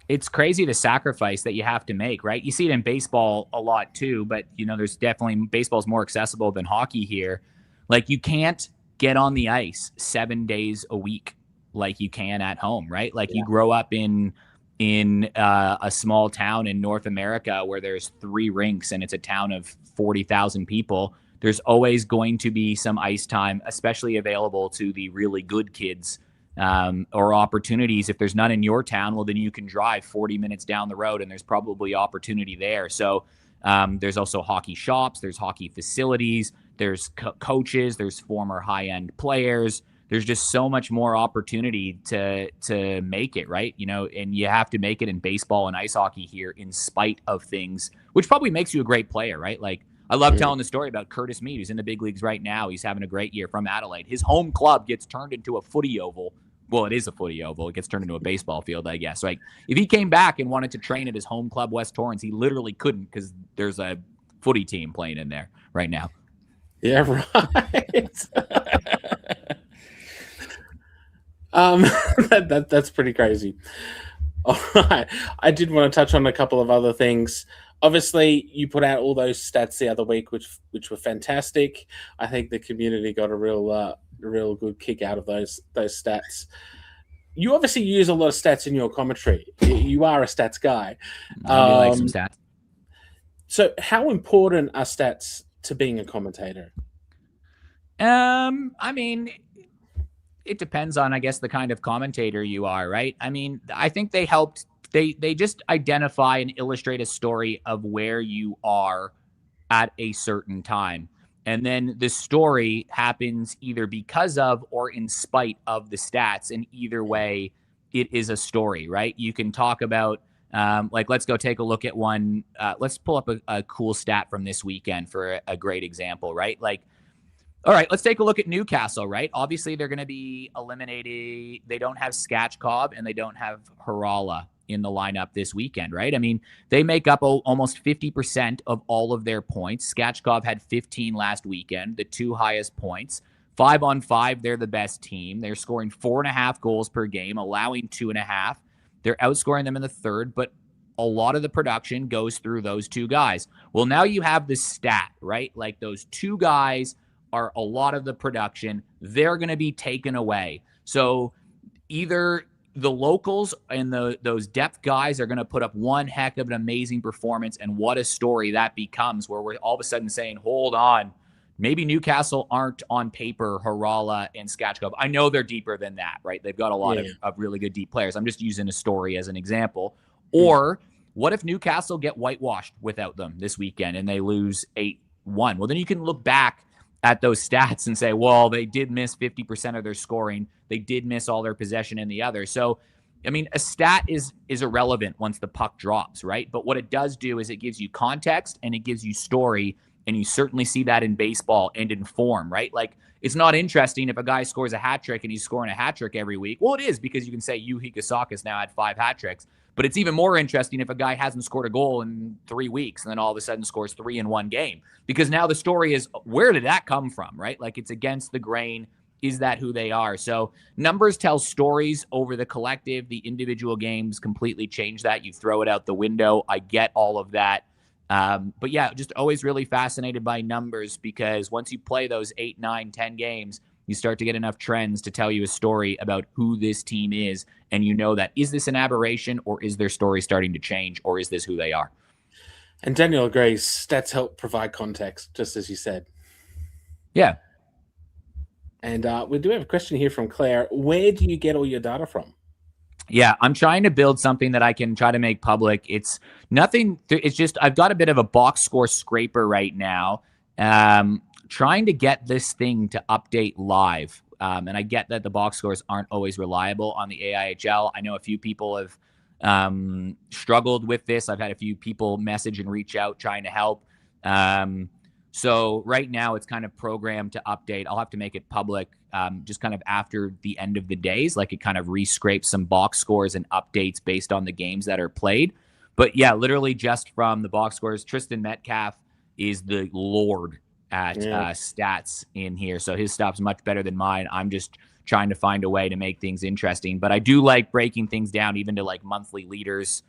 It's crazy the sacrifice that you have to make, right? You see it in baseball a lot too, but there's definitely, baseball's more accessible than hockey here. Like, you can't get on the ice 7 days a week like you can at home, right? Like, you grow up in a small town in North America where there's 3 rinks and it's a town of 40,000 people. There's always going to be some ice time, especially available to the really good kids, or opportunities. If there's none in your town, well, then you can drive 40 minutes down the road and there's probably opportunity there. So there's also hockey shops, there's hockey facilities, there's coaches, there's former high-end players. There's just so much more opportunity to make it, right? And you have to make it in baseball and ice hockey here in spite of things, which probably makes you a great player, right? Like, I love telling the story about Curtis Mead, who's in the big leagues right now. He's having a great year from Adelaide. His home club gets turned into a footy oval. Well, it is a footy oval. It gets turned into a baseball field, I guess. Like, if he came back and wanted to train at his home club, West Torrens, he literally couldn't because there's a footy team playing in there right now. Yeah, right. That's pretty crazy. All right. I did want to touch on a couple of other things. Obviously, you put out all those stats the other week, which were fantastic. I think the community got a real good kick out of those stats. You obviously use a lot of stats in your commentary. You are a stats guy. I do like some stats. So how important are stats to being a commentator? I mean, it depends on, I guess, the kind of commentator you are, right? I mean, I think they helped. They just identify and illustrate a story of where you are at a certain time. And then the story happens either because of or in spite of the stats. And either way, it is a story, right? You can talk about, let's go take a look at one. Let's pull up a cool stat from this weekend for a great example, right? Like, all right, let's take a look at Newcastle, right? Obviously, they're going to be eliminated. They don't have Skachkov and they don't have Harala in the lineup this weekend, right? I mean, they make up almost 50% of all of their points. Skachkov had 15 last weekend, the 2 highest points. 5-on-5, they're the best team. They're scoring 4.5 goals per game, allowing 2.5. They're outscoring them in the third, but a lot of the production goes through those 2 guys. Well, now you have the stat, right? Like, those 2 guys are a lot of the production. They're going to be taken away. So either the locals and those depth guys are going to put up one heck of an amazing performance, and what a story that becomes, where we're all of a sudden saying, hold on, maybe Newcastle aren't on paper Harala and Skachkov. I know they're deeper than that, right? They've got a lot of really good deep players. I'm just using a story as an example. Or what if Newcastle get whitewashed without them this weekend and they lose 8-1? Well, then you can look back at those stats and say, well, they did miss 50% of their scoring. They did miss all their possession in the other. So, I mean, a stat is irrelevant once the puck drops, right? But what it does do is it gives you context and it gives you story. And you certainly see that in baseball and in form, right? Like, it's not interesting if a guy scores a hat trick and he's scoring a hat trick every week. Well, it is, because you can say Yu Hikasakis now had 5 hat tricks. But it's even more interesting if a guy hasn't scored a goal in 3 weeks and then all of a sudden scores 3 in one game. Because now the story is, where did that come from, right? Like, it's against the grain. Is that who they are? So numbers tell stories over the collective. The individual games completely change that. You throw it out the window. I get all of that. But yeah, just always really fascinated by numbers, because once you play those 8, 9, 10 games, you start to get enough trends to tell you a story about who this team is. And you know that, is this an aberration, or is their story starting to change, or is this who they are? And Daniel agrees, stats help provide context, just as you said. Yeah. And we do have a question here from Claire. Where do you get all your data from? Yeah, I'm trying to build something that I can try to make public. It's nothing. It's just, I've got a bit of a box score scraper right now, trying to get this thing to update live. And I get that the box scores aren't always reliable on the AIHL. I know a few people have struggled with this. I've had a few people message and reach out trying to help. So right now it's kind of programmed to update. I'll have to make it public just kind of after the end of the days. Like, it kind of rescrapes some box scores and updates based on the games that are played. But yeah, literally just from the box scores. Tristan Metcalf is the lord at stats in here. So his stuff's much better than mine. I'm just trying to find a way to make things interesting. But I do like breaking things down even to like monthly leaders.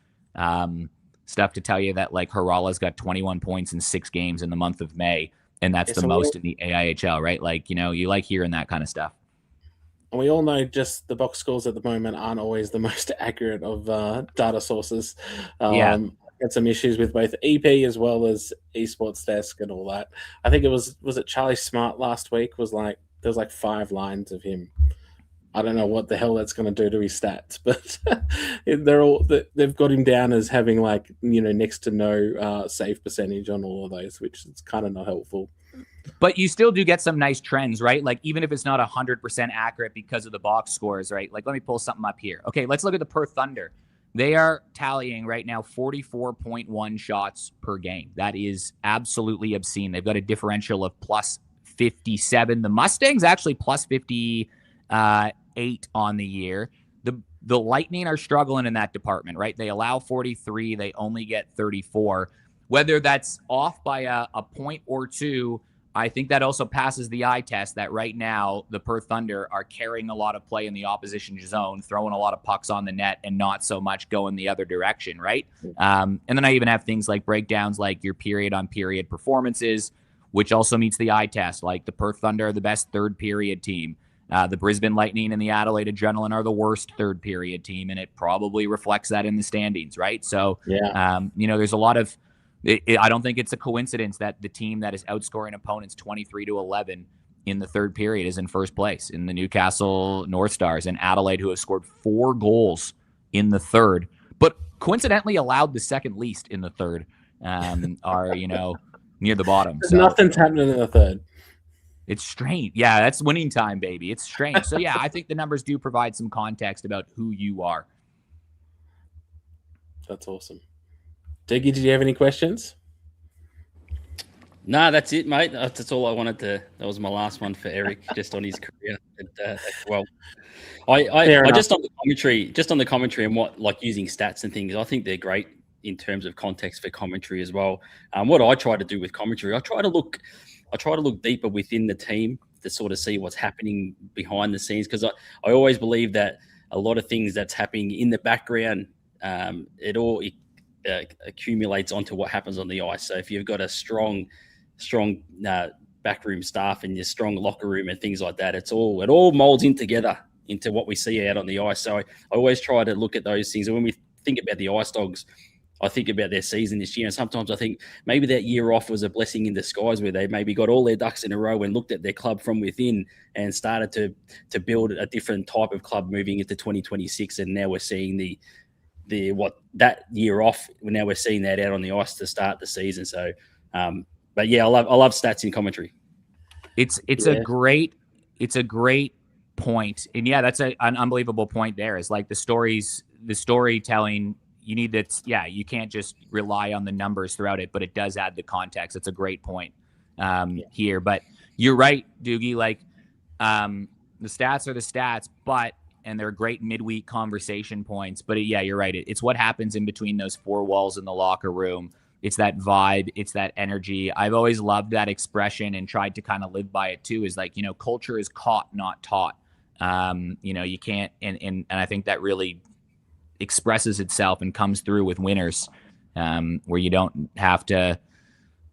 Stuff to tell you that, like, Harala's got 21 points in 6 games in the month of May, and that's the most in the AIHL, right? Like, you know, you like hearing that kind of stuff. And we all know just the box scores at the moment aren't always the most accurate of data sources. Had some issues with both EP as well as Esports Desk and all that. I think was it Charlie Smart last week was like, there was like 5 lines of him. I don't know what the hell that's going to do to his stats, but they've got him down as having, like, you know, next to no save percentage on all of those, which is kind of not helpful. But you still do get some nice trends, right? Like, even if it's not 100% accurate because of the box scores, right? Like, let me pull something up here. Okay, let's look at the Perth Thunder. They are tallying right now 44.1 shots per game. That is absolutely obscene. They've got a differential of plus 57. The Mustangs actually plus 58 on the year. The Lightning are struggling in that department, right? They allow 43. They only get 34. Whether that's off by a point or two, I think that also passes the eye test that right now the Perth Thunder are carrying a lot of play in the opposition zone, throwing a lot of pucks on the net and not so much going the other direction, right? And then I even have things like breakdowns like your period-on-period performances, which also meets the eye test. Like, the Perth Thunder are the best third-period team. The Brisbane Lightning and the Adelaide Adrenaline are the worst third-period team, and it probably reflects that in the standings, right? So, you know, there's a lot of I don't think it's a coincidence that the team that is outscoring opponents 23-11 in the third period is in first place in the Newcastle North Stars, and Adelaide, who have scored 4 goals in the third, but coincidentally allowed the second least in the third, are, you know, near the bottom. So nothing's happening in the third. It's strange. Yeah, that's winning time, baby. It's strange. So yeah, I think the numbers do provide some context about who you are. That's awesome. Diggy, did you have any questions? No, that's it, mate. That's all I wanted to. That was my last one for Eric, just on his career. Well, I just on the commentary and what, like, using stats and things. I think they're great in terms of context for commentary as well. What I try to do with commentary, I try to look deeper within the team to sort of see what's happening behind the scenes, because I always believe that a lot of things that's happening in the background, it accumulates onto what happens on the ice. So if you've got a strong backroom staff and your strong locker room and things like that, it all molds in together into what we see out on the ice. So I always try to look at those things. And when we think about the Ice Dogs, I think about their season this year, and sometimes I think maybe that year off was a blessing in disguise, where they maybe got all their ducks in a row and looked at their club from within and started to build a different type of club moving into 2026. And now we're seeing that year off. Now we're seeing that out on the ice to start the season. So, but yeah, I love stats in commentary. It's Yeah. a great point. And yeah, that's an unbelievable point there. Is like the storytelling, you need that. Yeah, you can't just rely on the numbers throughout it, but it does add the context. It's a great point here. But you're right, Doogie. Like the stats are the stats, and they're great midweek conversation points. But yeah, you're right. It's what happens in between those four walls in the locker room. It's that vibe. It's that energy. I've always loved that expression and tried to kind of live by it too. Is like, culture is caught, not taught. You can't, and I think that really expresses itself and comes through with winners, where you don't have to.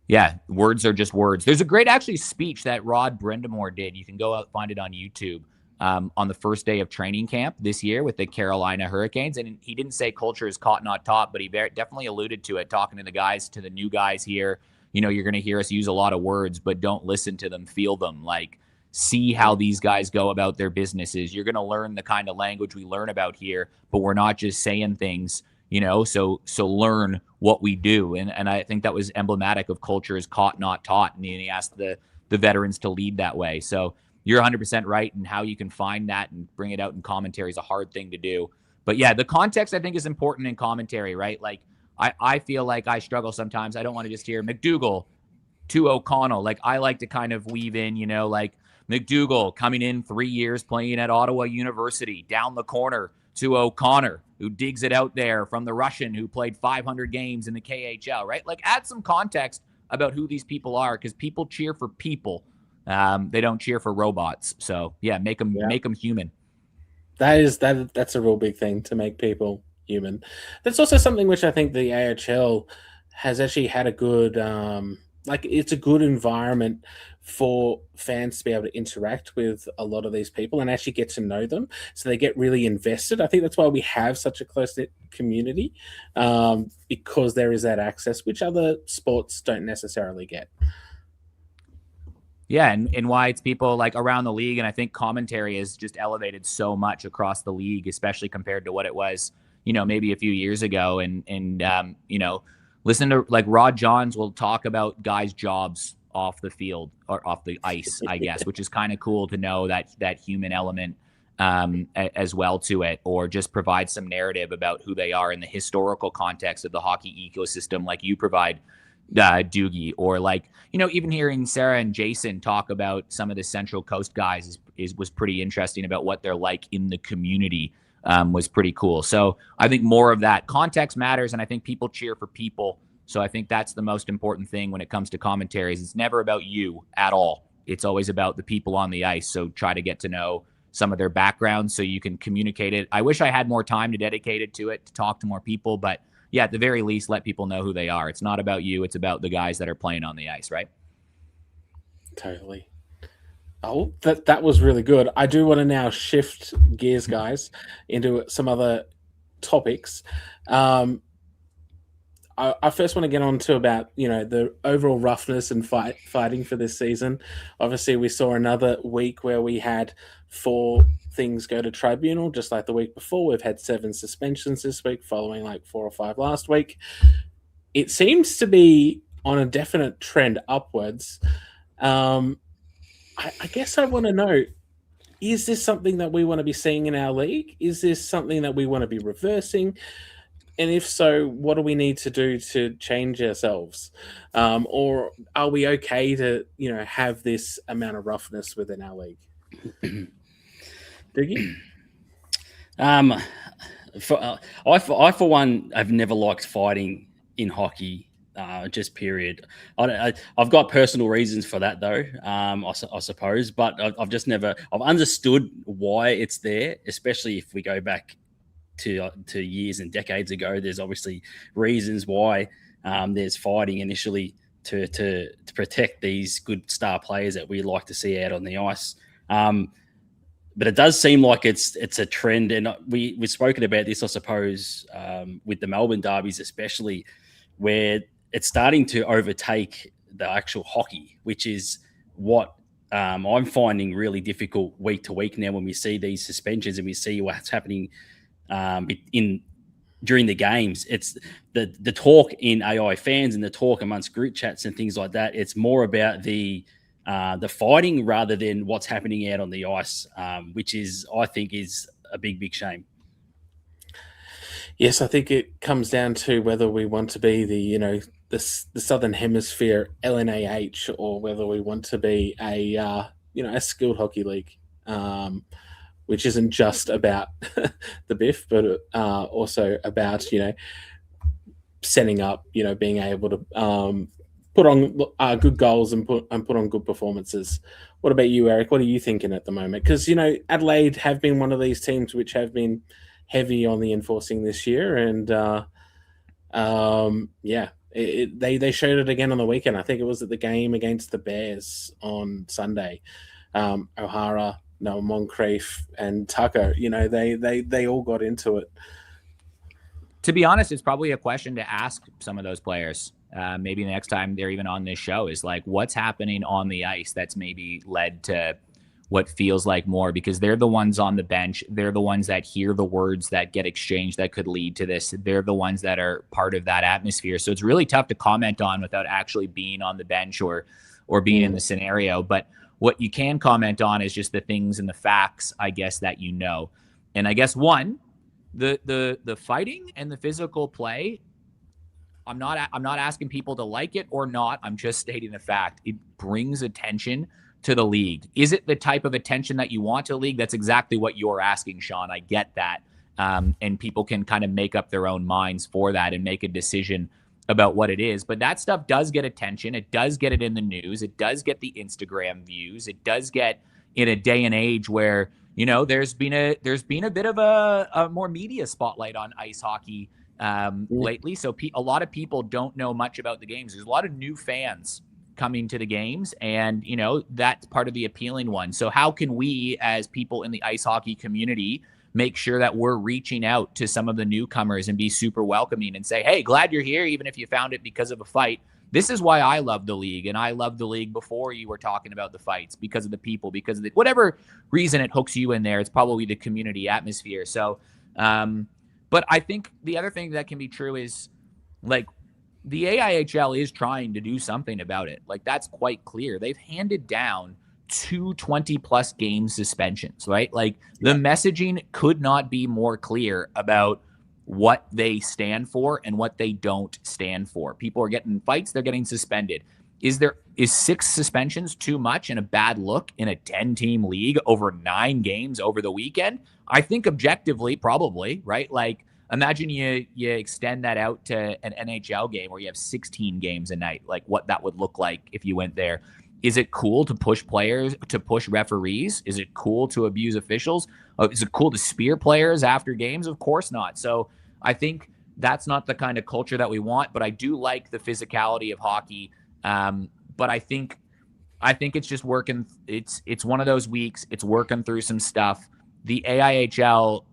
Yeah, words are just words. There's a great actually speech that Rod Brindamore did. You can go out find it on YouTube. On the first day of training camp this year with the Carolina Hurricanes. And he didn't say culture is caught, not taught, but he definitely alluded to it, talking to the new guys here. You're going to hear us use a lot of words, but don't listen to them, feel them. Like, see how these guys go about their businesses. You're going to learn the kind of language we learn about here, but we're not just saying things, so learn what we do. And I think that was emblematic of culture is caught, not taught. And he asked the veterans to lead that way. So you're 100% right, and how you can find that and bring it out in commentary is a hard thing to do. But yeah, the context I think is important in commentary, right? Like I feel like I struggle sometimes. I don't want to just hear McDougall to O'Connell. Like I like to kind of weave in, like McDougall coming in 3 years playing at Ottawa University, down the corner to O'Connor, who digs it out there from the Russian who played 500 games in the KHL, right? Like add some context about who these people are, because people cheer for people. They don't cheer for robots. So yeah, make them human. That's a real big thing, to make people human. That's also something which I think the AIHL has actually had a good, it's a good environment for fans to be able to interact with a lot of these people and actually get to know them, so they get really invested. I think that's why we have such a close-knit community, because there is that access which other sports don't necessarily get. Yeah, and why it's people like around the league. And I think commentary has just elevated so much across the league, especially compared to what it was, maybe a few years ago. And listen to like Rod Johns will talk about guys' jobs off the field or off the ice, I guess, which is kind of cool to know that human element as well to it, or just provide some narrative about who they are in the historical context of the hockey ecosystem, like you provide, Doogie, or like, even hearing Sarah and Jason talk about some of the Central Coast guys was pretty interesting about what they're like in the community, was pretty cool. So I think more of that context matters, and I think people cheer for people. So I think that's the most important thing when it comes to commentaries. It's never about you at all. It's always about the people on the ice. So try to get to know some of their backgrounds so you can communicate it. I wish I had more time to dedicate it to talk to more people, but yeah, at the very least, let people know who they are. It's not about you. It's about the guys that are playing on the ice, right? Totally. Oh, that was really good. I do want to now shift gears, guys, into some other topics. I first want to get on to about, the overall roughness and fighting for this season. Obviously, we saw another week where we had 4 things go to tribunal, just like the week before. We've had 7 suspensions this week, following like 4 or 5 last week. It seems to be on a definite trend upwards. I guess I want to know, is this something that we want to be seeing in our league? Is this something that we want to be reversing? And if so, what do we need to do to change ourselves? Or are we okay to, have this amount of roughness within our league? Doogie? I for one have never liked fighting in hockey. Just period. I've got personal reasons for that though. I suppose, but I've understood why it's there, especially if we go back to years and decades ago. There's obviously reasons why there's fighting initially to protect these good star players that we like to see out on the ice. But it does seem like it's a trend, and we've spoken about this, I suppose, with the Melbourne derbies especially, where it's starting to overtake the actual hockey, which is what I'm finding really difficult week to week now when we see these suspensions and we see what's happening during the games. It's the talk in AI fans and the talk amongst group chats and things like that. It's more about the the fighting rather than what's happening out on the ice, which I think is a big shame. Yes, I think it comes down to whether we want to be the Southern Hemisphere LNAH, or whether we want to be a skilled hockey league, which isn't just about the biff, but also about setting up, being able to put on good goals and put on good performances. What about you, Eric? What are you thinking at the moment? Because Adelaide have been one of these teams which have been heavy on the enforcing this year, and they showed it again on the weekend. I think it was at the game against the Bears on Sunday. O'Hara, Moncrief, and Tucker. They all got into it. To be honest, it's probably a question to ask some of those players. Maybe the next time they're even on this show is like, what's happening on the ice that's maybe led to what feels like more, because they're the ones on the bench. They're the ones that hear the words that get exchanged that could lead to this. They're the ones that are part of that atmosphere. So it's really tough to comment on without actually being on the bench or being in the scenario. But what you can comment on is just the things and the facts, I guess, that And I guess one, the fighting and the physical play, I'm not asking people to like it or not. I'm just stating the fact. It brings attention to the league. Is it the type of attention that you want to the league? That's exactly what you're asking, Sean. I get that. And people can kind of make up their own minds for that and make a decision about what it is. But that stuff does get attention. It does get it in the news. It does get the Instagram views. It does get, in a day and age where, there's been a bit of a more media spotlight on ice hockey lately. So a lot of people don't know much about the games. There's a lot of new fans coming to the games, and that's part of the appealing one. So how can we, as people in the ice hockey community, make sure that we're reaching out to some of the newcomers and be super welcoming and say, hey, glad you're here, even if you found it because of a fight. This is why I love the league, and I loved the league before you were talking about the fights, because of the people, because of whatever reason it hooks you in there. It's probably the community atmosphere. So but I think the other thing that can be true is, like, the AIHL is trying to do something about it. Like, that's quite clear. They've handed down 2 20-plus game suspensions, right? Like, the messaging could not be more clear about what they stand for and what they don't stand for. People are getting fights, they're getting suspended. Is 6 suspensions too much and a bad look in a 10-team league over 9 games over the weekend? I think objectively, probably, right? Like, imagine you extend that out to an NHL game where you have 16 games a night, like what that would look like if you went there. Is it cool to push players, to push referees? Is it cool to abuse officials? Is it cool to spear players after games? Of course not. So I think that's not the kind of culture that we want, but I do like the physicality of hockey. But I think it's just working. It's one of those weeks. It's working through some stuff. The AIHL,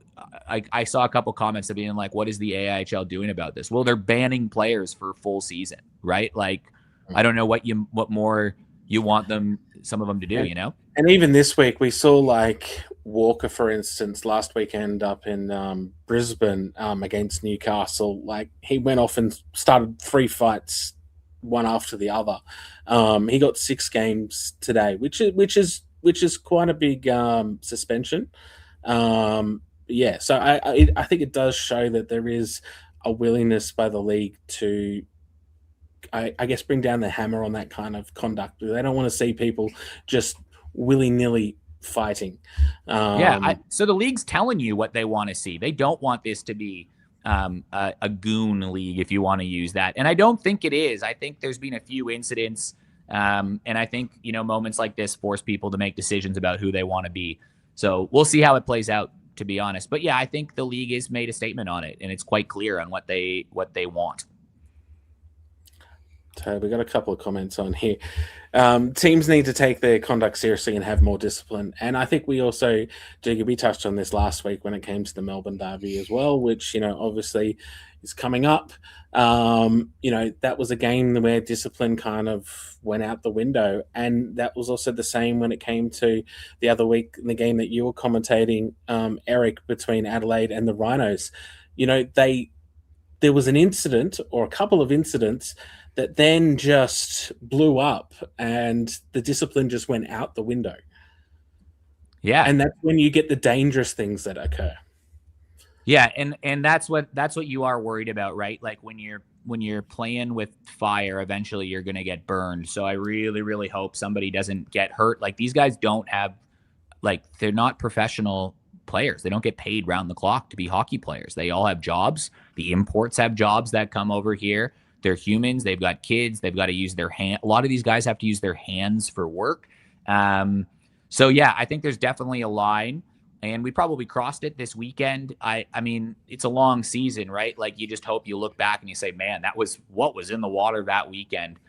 I saw a couple comments of being like, what is the AIHL doing about this? Well, they're banning players for full season, right? Like, I don't know what more you want some of them to do, And even this week, we saw, like, Walker, for instance, last weekend up in Brisbane against Newcastle. Like, he went off and started 3 fights, one after the other. He got 6 games today, which is quite a big suspension. So I think it does show that there is a willingness by the league to, I guess, bring down the hammer on that kind of conduct. They don't want to see people just willy-nilly fighting. So the league's telling you what they want to see. They don't want this to be a goon league, if you want to use that. And I don't think it is. I think there's been a few incidents, and I think, moments like this force people to make decisions about who they want to be. So we'll see how it plays out, to be honest. But yeah, I think the league has made a statement on it, and it's quite clear on what they want. So we got a couple of comments on here. Teams need to take their conduct seriously and have more discipline. And I think we also, Jiggy, we touched on this last week when it came to the Melbourne Derby as well, which, obviously is coming up. That was a game where discipline kind of went out the window. And that was also the same when it came to the other week in the game that you were commentating, Eric, between Adelaide and the Rhinos. There was an incident or a couple of incidents that then just blew up and the discipline just went out the window. Yeah. And that's when you get the dangerous things that occur. Yeah, and that's what you are worried about, right? Like when you're playing with fire, eventually you're going to get burned. So I really, really hope somebody doesn't get hurt. Like these guys don't have, like, they're not professional players. They don't get paid round the clock to be hockey players. They all have jobs. The imports have jobs that come over here. They're humans. They've got kids. They've got to use their hand. A lot of these guys have to use their hands for work. So yeah, I think there's definitely a line, and we probably crossed it this weekend. I mean, it's a long season, right? Like you just hope you look back and you say, man, that was what was in the water that weekend.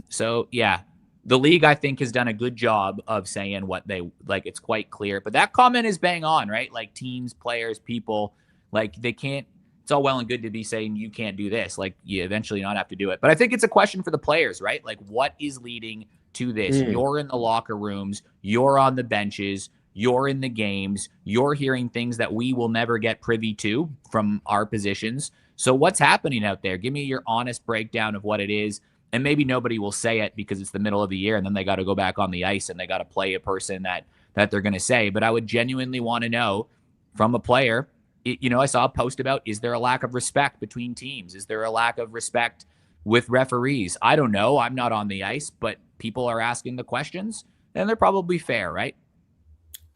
So yeah, the league, I think, has done a good job of saying what they like. It's quite clear, but that comment is bang on, right? Like teams, players, people, like they can't, it's all well and good to be saying you can't do this. Like you eventually not have to do it. But I think it's a question for the players, right? Like what is leading to this? You're in the locker rooms, you're on the benches, you're in the games, you're hearing things that we will never get privy to from our positions. So what's happening out there? Give me your honest breakdown of what it is. And maybe nobody will say it because it's the middle of the year and then they got to go back on the ice and they got to play a person that they're going to say. But I would genuinely want to know from a player, I saw a post about, is there a lack of respect between teams? Is there a lack of respect with referees? I don't know. I'm not on the ice, but people are asking the questions and they're probably fair, right?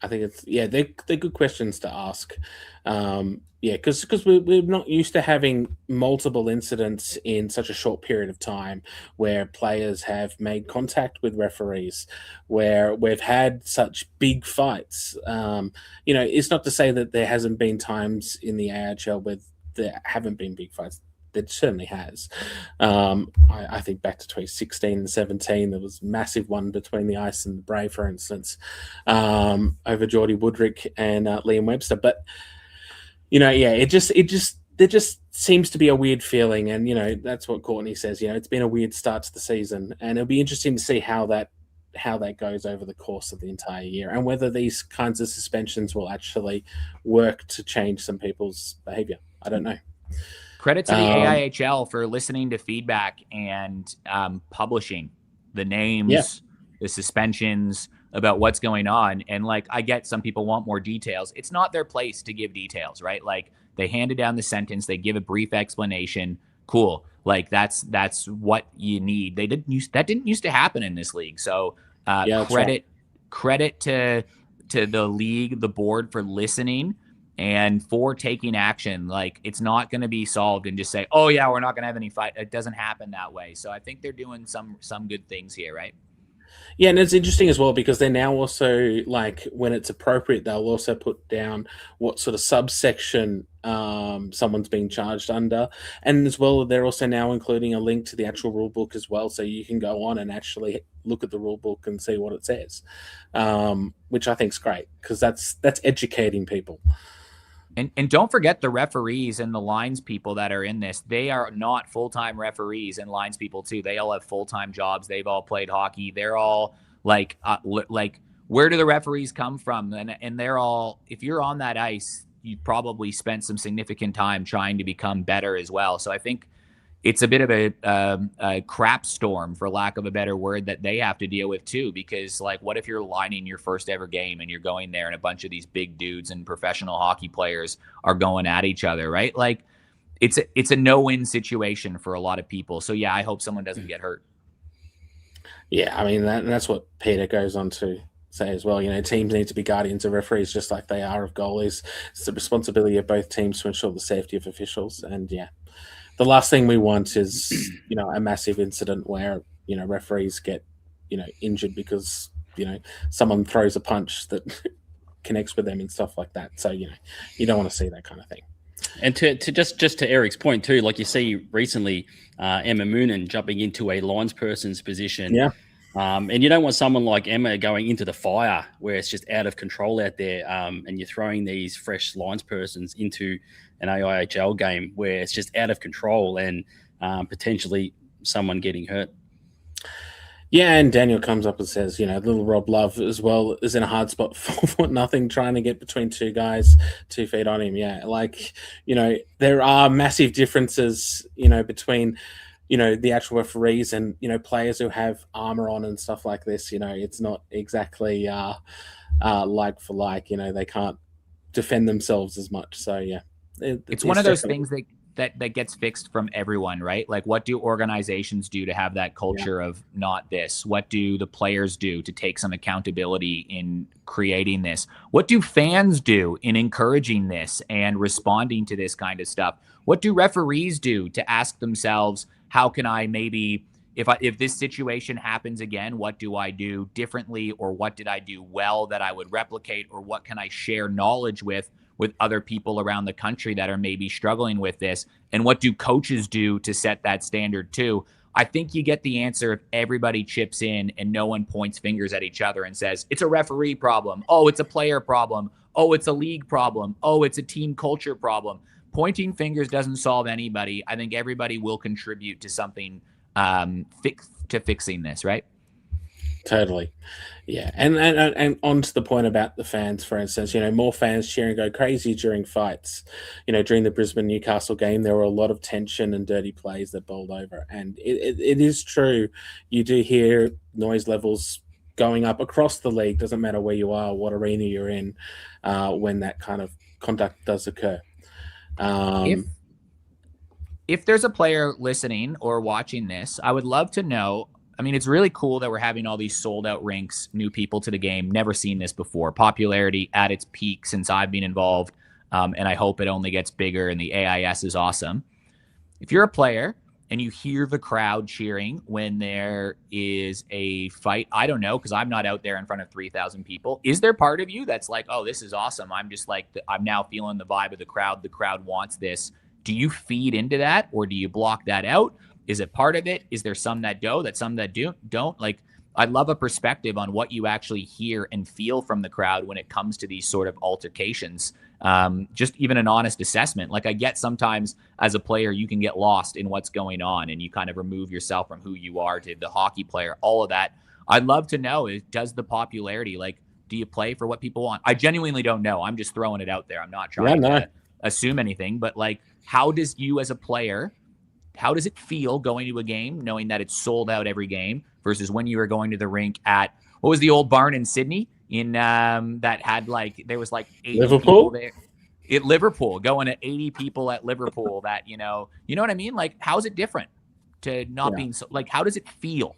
I think it's, they're good questions to ask. Because we're not used to having multiple incidents in such a short period of time where players have made contact with referees, where we've had such big fights. It's not to say that there hasn't been times in the AIHL where there haven't been big fights. It certainly has. I think back to 2016 and 17, there was a massive one between the Ice and the Brave, for instance, over Geordie Woodrick and Liam Webster. But it just seems to be a weird feeling, and that's what Courtney says. It's been a weird start to the season, and it'll be interesting to see how that goes over the course of the entire year, and whether these kinds of suspensions will actually work to change some people's behavior. I don't know. Credit to the AIHL for listening to feedback and publishing the names, the suspensions, about what's going on. And like, I get some people want more details. It's not their place to give details, right? Like they handed down the sentence, they give a brief explanation. Cool. Like that's what you need. That didn't used to happen in this league. So credit to the league, the board, for listening and for taking action. Like it's not going to be solved and just say, oh yeah, we're not going to have any fight. It doesn't happen that way. So I think they're doing some good things here, right? Yeah, and it's interesting as well because they're now also, like, when it's appropriate, they'll also put down what sort of subsection someone's being charged under. And as well, they're also now including a link to the actual rule book as well, so you can go on and actually look at the rule book and see what it says, which I think is great because that's educating people. And don't forget the referees and the lines people that are in this. They are not full-time referees and lines people too. They all have full-time jobs. They've all played hockey. They're all like where do the referees come from? And they're all, if you're on that ice, you probably spent some significant time trying to become better as well. So I think it's a bit of a crap storm, for lack of a better word, that they have to deal with too. Because like, what if you're lining your first ever game and you're going there and a bunch of these big dudes and professional hockey players are going at each other, right? Like it's a no-win situation for a lot of people. So yeah, I hope someone doesn't get hurt. Yeah, I mean, that's what Peter goes on to say as well. Teams need to be guardians of referees just like they are of goalies. It's the responsibility of both teams to ensure the safety of officials. And yeah, the last thing we want is, a massive incident where, referees get, injured because, someone throws a punch that connects with them and stuff like that. So, you don't want to see that kind of thing. And to just to Eric's point too, like you see recently, Emma Moonen jumping into a linesperson's position. Yeah. And you don't want someone like Emma going into the fire where it's just out of control out there, and you're throwing these fresh linespersons into an AIHL game where it's just out of control and potentially someone getting hurt. Yeah, and Daniel comes up and says, little Rob Love as well is in a hard spot for nothing, trying to get between two guys 2 feet on him. Yeah, there are massive differences, between the actual referees and, players who have armor on and stuff like this, it's not exactly like for like, they can't defend themselves as much. So yeah, it's one of those things that gets fixed from everyone, right? Like, what do organizations do to have that culture of not this? What do the players do to take some accountability in creating this? What do fans do in encouraging this and responding to this kind of stuff? What do referees do to ask themselves, how can I maybe, if this situation happens again, what do I do differently, or what did I do well that I would replicate, or what can I share knowledge with other people around the country that are maybe struggling with this? And what do coaches do to set that standard too? I think you get the answer if everybody chips in and no one points fingers at each other and says, it's a referee problem. Oh, it's a player problem. Oh, it's a league problem. Oh, it's a team culture problem. Pointing fingers doesn't solve anybody. I think everybody will contribute to something fixing this, right? Totally. Yeah. And on to the point about the fans, for instance, more fans cheer and go crazy during fights. During the Brisbane Newcastle game, there were a lot of tension and dirty plays that bowled over. And it is true. You do hear noise levels going up across the league. Doesn't matter where you are, what arena you're in, when that kind of conduct does occur. If there's a player listening or watching this, I would love to know. I mean, it's really cool that we're having all these sold out rinks, new people to the game, never seen this before. Popularity at its peak since I've been involved. And I hope it only gets bigger, and the AIS is awesome. If you're a player and you hear the crowd cheering when there is a fight, I don't know, because I'm not out there in front of 3,000 people. Is there part of you that's like, oh, this is awesome? I'm just like, I'm now feeling the vibe of the crowd. The crowd wants this. Do you feed into that, or do you block that out? Is it part of it? Is there some that do, that some that don't? Like, I'd love a perspective on what you actually hear and feel from the crowd when it comes to these sort of altercations. Just even an honest assessment. Like, I get sometimes as a player, you can get lost in what's going on and you kind of remove yourself from who you are to the hockey player, all of that. I'd love to know, does the popularity, like, do you play for what people want? I genuinely don't know. I'm just throwing it out there. I'm not trying to assume anything, but like, how does you as a player, how does it feel going to a game knowing that it's sold out every game versus when you were going to the rink at, what was the old barn in Sydney in that had like, there was like 80 people there at Liverpool, going to 80 people at Liverpool that, you know what I mean? Like, how is it different to not being so, like, how does it feel?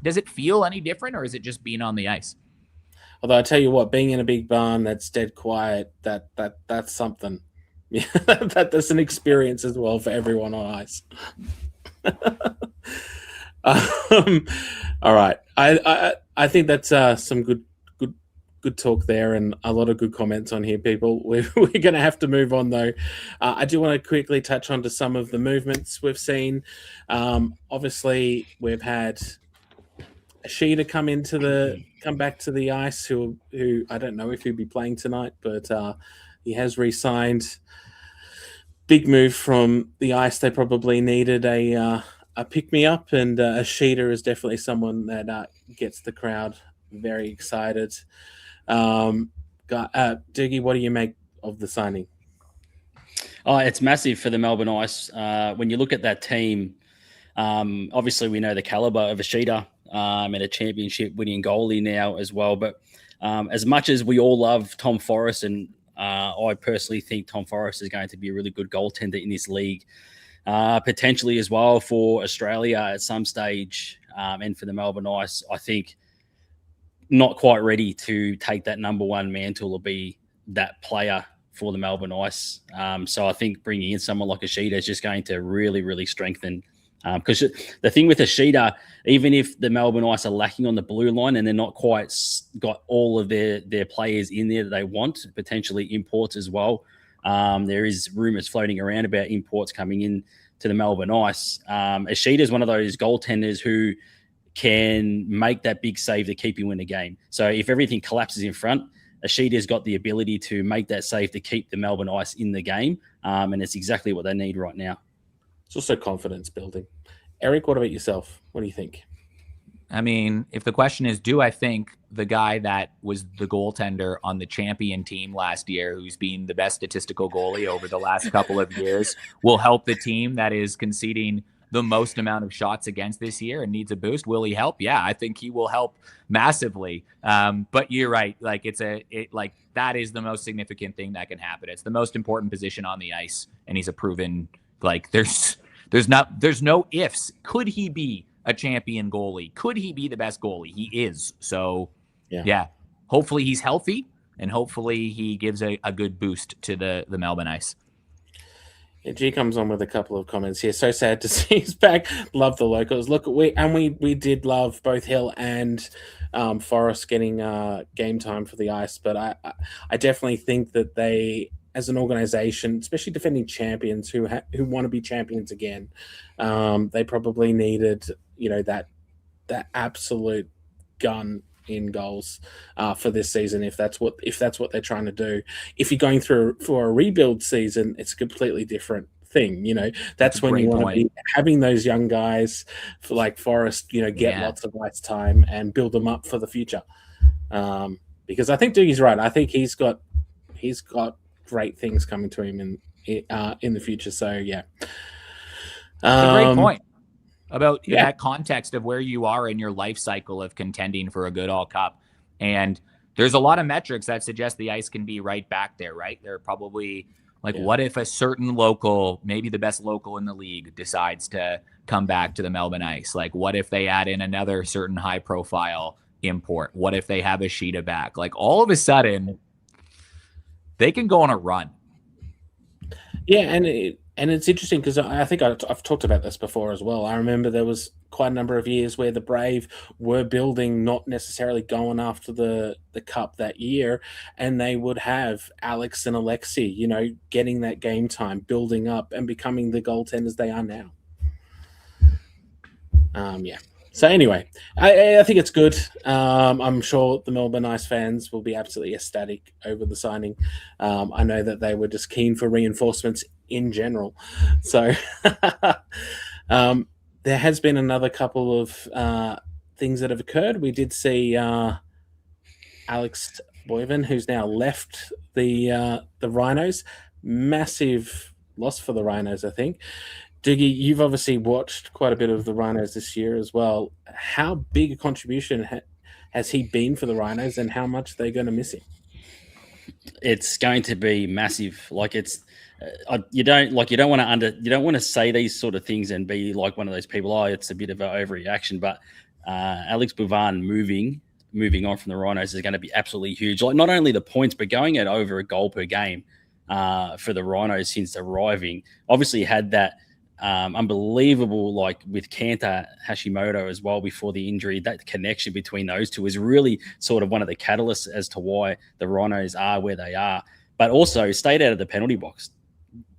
Does it feel any different, or is it just being on the ice? Although I tell you what, being in a big barn that's dead quiet, that's something. Yeah, that's an experience as well for everyone on ice. All right, I think that's some good talk there, and a lot of good comments on here, people. We're going to have to move on though. I do want to quickly touch on to some of the movements we've seen. Obviously, we've had Sheeta come back to the ice, who I don't know if he'll be playing tonight, but he has re-signed. Big move from the ice. They probably needed a pick-me-up, and a Sheeta is definitely someone that gets the crowd very excited. Doogie, what do you make of the signing? Oh, it's massive for the Melbourne Ice. When you look at that team, obviously we know the caliber of a Sheeta and a championship winning goalie now as well. But as much as we all love Tom Forrest, and I personally think Tom Forrest is going to be a really good goaltender in this league, potentially as well for Australia at some stage, and for the Melbourne Ice, I think not quite ready to take that number one mantle or be that player for the Melbourne Ice. So I think bringing in someone like a Sheeta is just going to really, really strengthen. Because the thing with a Sheeta, even if the Melbourne Ice are lacking on the blue line and they're not quite got all of their players in there that they want, potentially imports as well. There is rumours floating around about imports coming in to the Melbourne Ice. A Sheeta is one of those goaltenders who can make that big save to keep you in the game. So if everything collapses in front, a Sheeta's got the ability to make that save to keep the Melbourne Ice in the game. And it's exactly what they need right now. It's also confidence building. Eric, what about yourself? What do you think? I mean, if the question is, do I think the guy that was the goaltender on the champion team last year, who's been the best statistical goalie over the last couple of years, will help the team that is conceding the most amount of shots against this year and needs a boost. Will he help? Yeah, I think he will help massively. But you're right. Like like that is the most significant thing that can happen. It's the most important position on the ice, and he's a proven, like, there's no ifs. Could he be a champion goalie? Could he be the best goalie? He is. So yeah. Hopefully he's healthy, and hopefully he gives a good boost to the Melbourne Ice. Yeah, G comes on with a couple of comments here. So sad to see he's back. Love the locals. Look, we did love both Hill and Forrest getting game time for the Ice, but I definitely think that they, as an organization, especially defending champions who want to be champions again, they probably needed, that absolute gun in goals for this season, if that's what they're trying to do. If you're going through for a rebuild season, it's a completely different thing. That's when you want to be having those young guys for, like Forrest, get lots of ice time and build them up for the future. Because I think Doogie's right. I think he's got great things coming to him in the future. So yeah, a great point about that context of where you are in your life cycle of contending for a good All Cup. And there's a lot of metrics that suggest the Ice can be right back there, right? They're probably like, what if a certain local, maybe the best local in the league, decides to come back to the Melbourne Ice? Like, what if they add in another certain high profile import? What if they have a Sheeta back? Like, all of a sudden they can go on a run. Yeah, and it's interesting because I think I've talked about this before as well. I remember there was quite a number of years where the Brave were building, not necessarily going after the cup that year, and they would have Alex and Alexi, getting that game time, building up, and becoming the goaltenders they are now. So anyway, I think it's good. I'm sure the Melbourne Ice fans will be absolutely ecstatic over the signing. I know that they were just keen for reinforcements in general. So there has been another couple of things that have occurred. We did see Alex Boyven, who's now left the Rhinos. Massive loss for the Rhinos, I think. Doogie, you've obviously watched quite a bit of the Rhinos this year as well. How big a contribution has he been for the Rhinos, and how much are they going to miss him? It's going to be massive. Like, it's you don't want to say these sort of things and be like one of those people. Oh, it's a bit of an overreaction, but Alex Boyven moving on from the Rhinos is going to be absolutely huge. Like, not only the points, but going at over a goal per game for the Rhinos since arriving. Obviously, had that unbelievable, like, with Kanta Hashimoto as well before the injury. That connection between those two is really sort of one of the catalysts as to why the Rhinos are where they are. But also stayed out of the penalty box.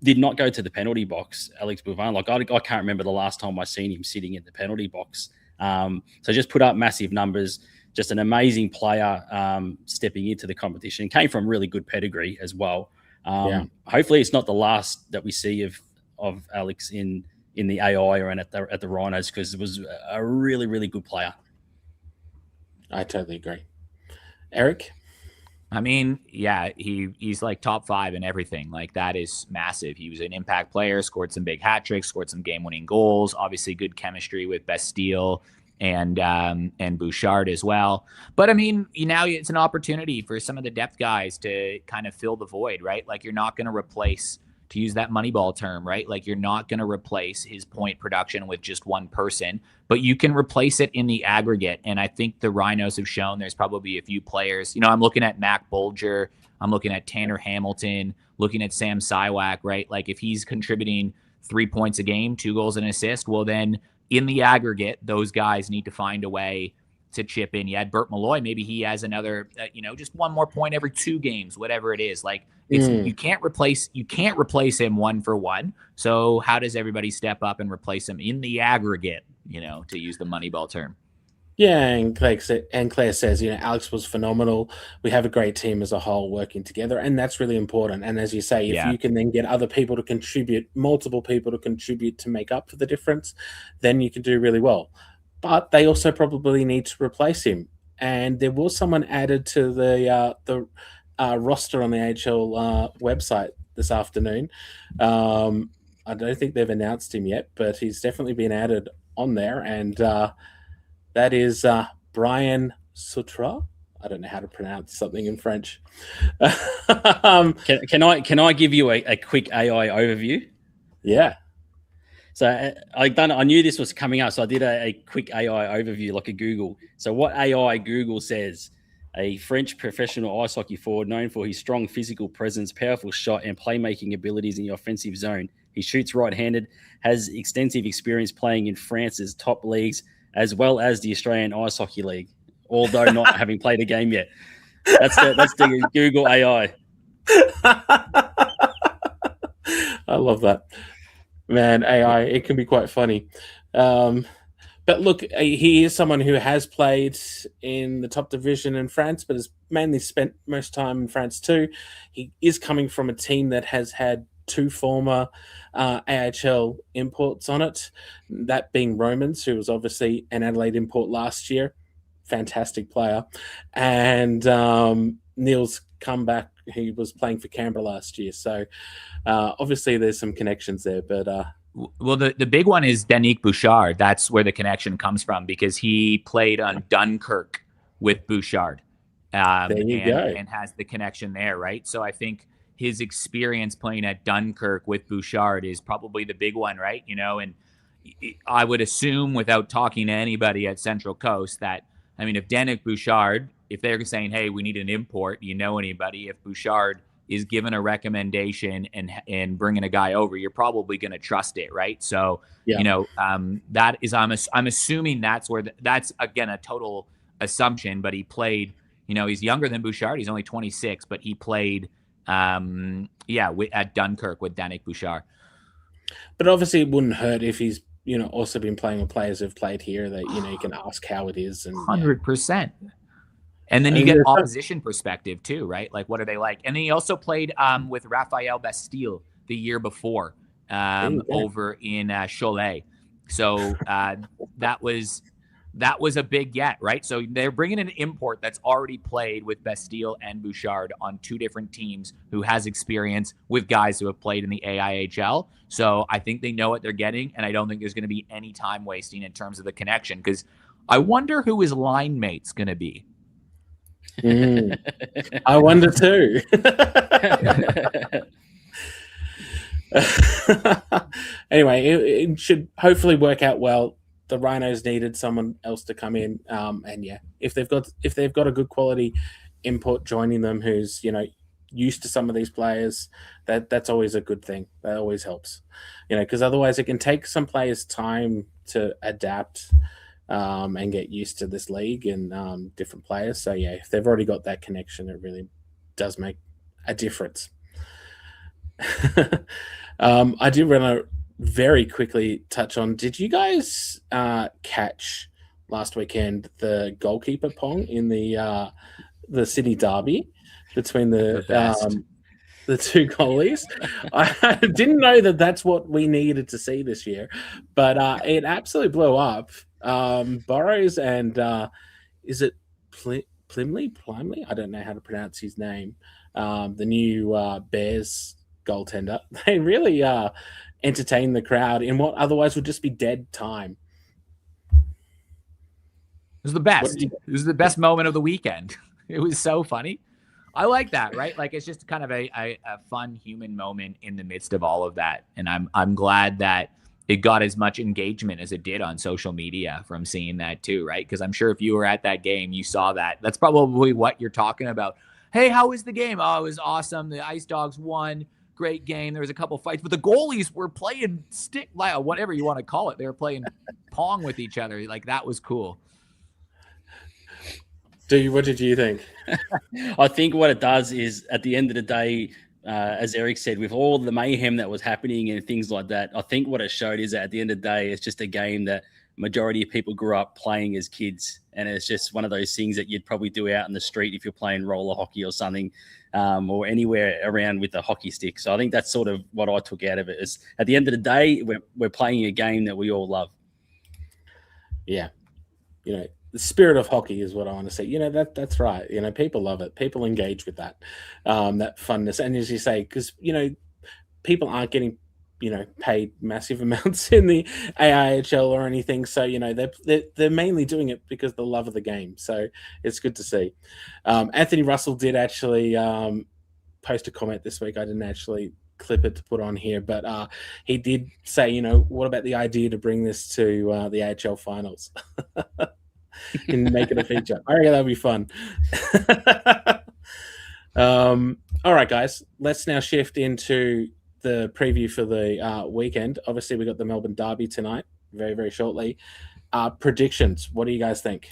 Did not go to the penalty box, Alex Boyven. Like, I can't remember the last time I seen him sitting in the penalty box. So just put up massive numbers. Just an amazing player stepping into the competition. Came from really good pedigree as well. Hopefully it's not the last that we see of Alex in the AI or at the Rhinos, because it was a really, really good player. I totally agree. Eric? I mean, yeah, he's like top 5 in everything. Like, that is massive. He was an impact player, scored some big hat tricks, scored some game-winning goals. Obviously, good chemistry with Bastille and Bouchard as well. But I mean, now it's an opportunity for some of the depth guys to kind of fill the void, right? Like, you're not going to replace, to use that Moneyball term, right? Like, you're not going to replace his point production with just one person, but you can replace it in the aggregate. And I think the Rhinos have shown there's probably a few players. I'm looking at Mac Bolger, I'm looking at Tanner Hamilton, looking at Sam Siwak, right? Like, if he's contributing 3 points a game, 2 goals and assist, well, then in the aggregate, those guys need to find a way to chip in. You had Bert Malloy, maybe he has another, just 1 more point every 2 games, whatever it is. Like, you can't replace him 1 for 1. So how does everybody step up and replace him in the aggregate, to use the Moneyball term? Yeah, and Claire says, Alex was phenomenal. We have a great team as a whole working together, and that's really important. And as you say, if you can then get other people to contribute, multiple people to contribute to make up for the difference, then you can do really well. But they also probably need to replace him. And there was someone added to the roster on the AIHL website this afternoon. I I don't think they've announced him yet, but he's definitely been added on there, and that is Brian Sutra. I don't know how to pronounce something in French. Can I give you a quick AI overview? Yeah. So I knew this was coming up, so I did a quick AI overview, like a Google. So what AI Google says: a French professional ice hockey forward known for his strong physical presence, powerful shot, and playmaking abilities in the offensive zone. He shoots right-handed, has extensive experience playing in France's top leagues, as well as the Australian Ice Hockey League, although not having played a game yet. That's the Google AI. I love that. Man, AI, it can be quite funny. But look, he is someone who has played in the top division in France, but has mainly spent most time in France too. He is coming from a team that has had 2 former AIHL imports on it, that being Romans, who was obviously an Adelaide import last year. Fantastic player. And Neil's come back. He was playing for Canberra last year. So obviously there's some connections there, but well, the big one is Danique Bouchard. That's where the connection comes from, because he played on Dunkirk with Bouchard, there you go. and has the connection there, right? So I think his experience playing at Dunkirk with Bouchard is probably the big one, right? You know, and I would assume, without talking to anybody at Central Coast, that, I mean, if Danique Bouchard, if they're saying, hey, we need an import, you know anybody, if Bouchard is given a recommendation and bringing a guy over, you're probably going to trust it, right? So, Yeah. you know, that is, I'm assuming that's where that's, again, a total assumption, but he played, you know, he's younger than Bouchard. He's only 26, but he played, at Dunkirk with Danique Bouchard. But obviously it wouldn't hurt if he's, you know, also been playing with players who've played here that, you know, you can ask how it is. And 100%. And then you get opposition perspective too, right? Like, what are they like? And then he also played with Raphael Bastille the year before over in Cholet. So that was a big get, right? So they're bringing an import that's already played with Bastille and Bouchard on 2 different teams, who has experience with guys who have played in the AIHL. So I think they know what they're getting, and I don't think there's going to be any time wasting in terms of the connection, because I wonder who his line mate's going to be. I wonder too. Anyway, it should hopefully work out well. The Rhinos needed someone else to come in, and yeah, if they've got a good quality import joining them, who's, you know, used to some of these players, that's always a good thing. That always helps, you know, because otherwise it can take some players time to adapt and get used to this league and different players. So yeah, if they've already got that connection, it really does make a difference. I did want to very quickly touch on, did you guys catch last weekend the goalkeeper pong in the Sydney derby between the 2 goalies? I didn't know that that's what we needed to see this year, but it absolutely blew up. Burrows and is it Plymley? I don't know how to pronounce his name. The new Bears goaltender. They really entertained the crowd in what otherwise would just be dead time. It was the best. It was the best moment of the weekend. It was so funny. I like that, right? Like, it's just kind of a fun human moment in the midst of all of that. And I'm glad that it got as much engagement as it did on social media from seeing that too, right? Because I'm sure if you were at that game, you saw that. That's probably what you're talking about. Hey, how was the game? Oh, it was awesome. The Ice Dogs won. Great game. There was a couple fights, but the goalies were playing whatever you want to call it. They were playing pong with each other. Like, that was cool. What did you think? I think what it does is, at the end of the day, as Eric said, with all the mayhem that was happening and things like that, I think what it showed is that at the end of the day, it's just a game that majority of people grew up playing as kids. And it's just one of those things that you'd probably do out in the street if you're playing roller hockey or something, or anywhere around with a hockey stick. So I think that's sort of what I took out of it, is at the end of the day, we're playing a game that we all love. Yeah. You know, the spirit of hockey is what I want to say. You know, that's right. You know, people love it. People engage with that, that funness. And as you say, because, you know, people aren't getting paid massive amounts in the AIHL or anything. So they're mainly doing it because of the love of the game. So it's good to see. Anthony Russell did actually post a comment this week. I didn't actually clip it to put on here, but he did say, what about the idea to bring this to the AHL finals and make it a feature? I reckon that'll be fun. All right, guys, let's now shift into the preview for the weekend. Obviously, we got the Melbourne Derby tonight, very, very shortly. Predictions. What do you guys think?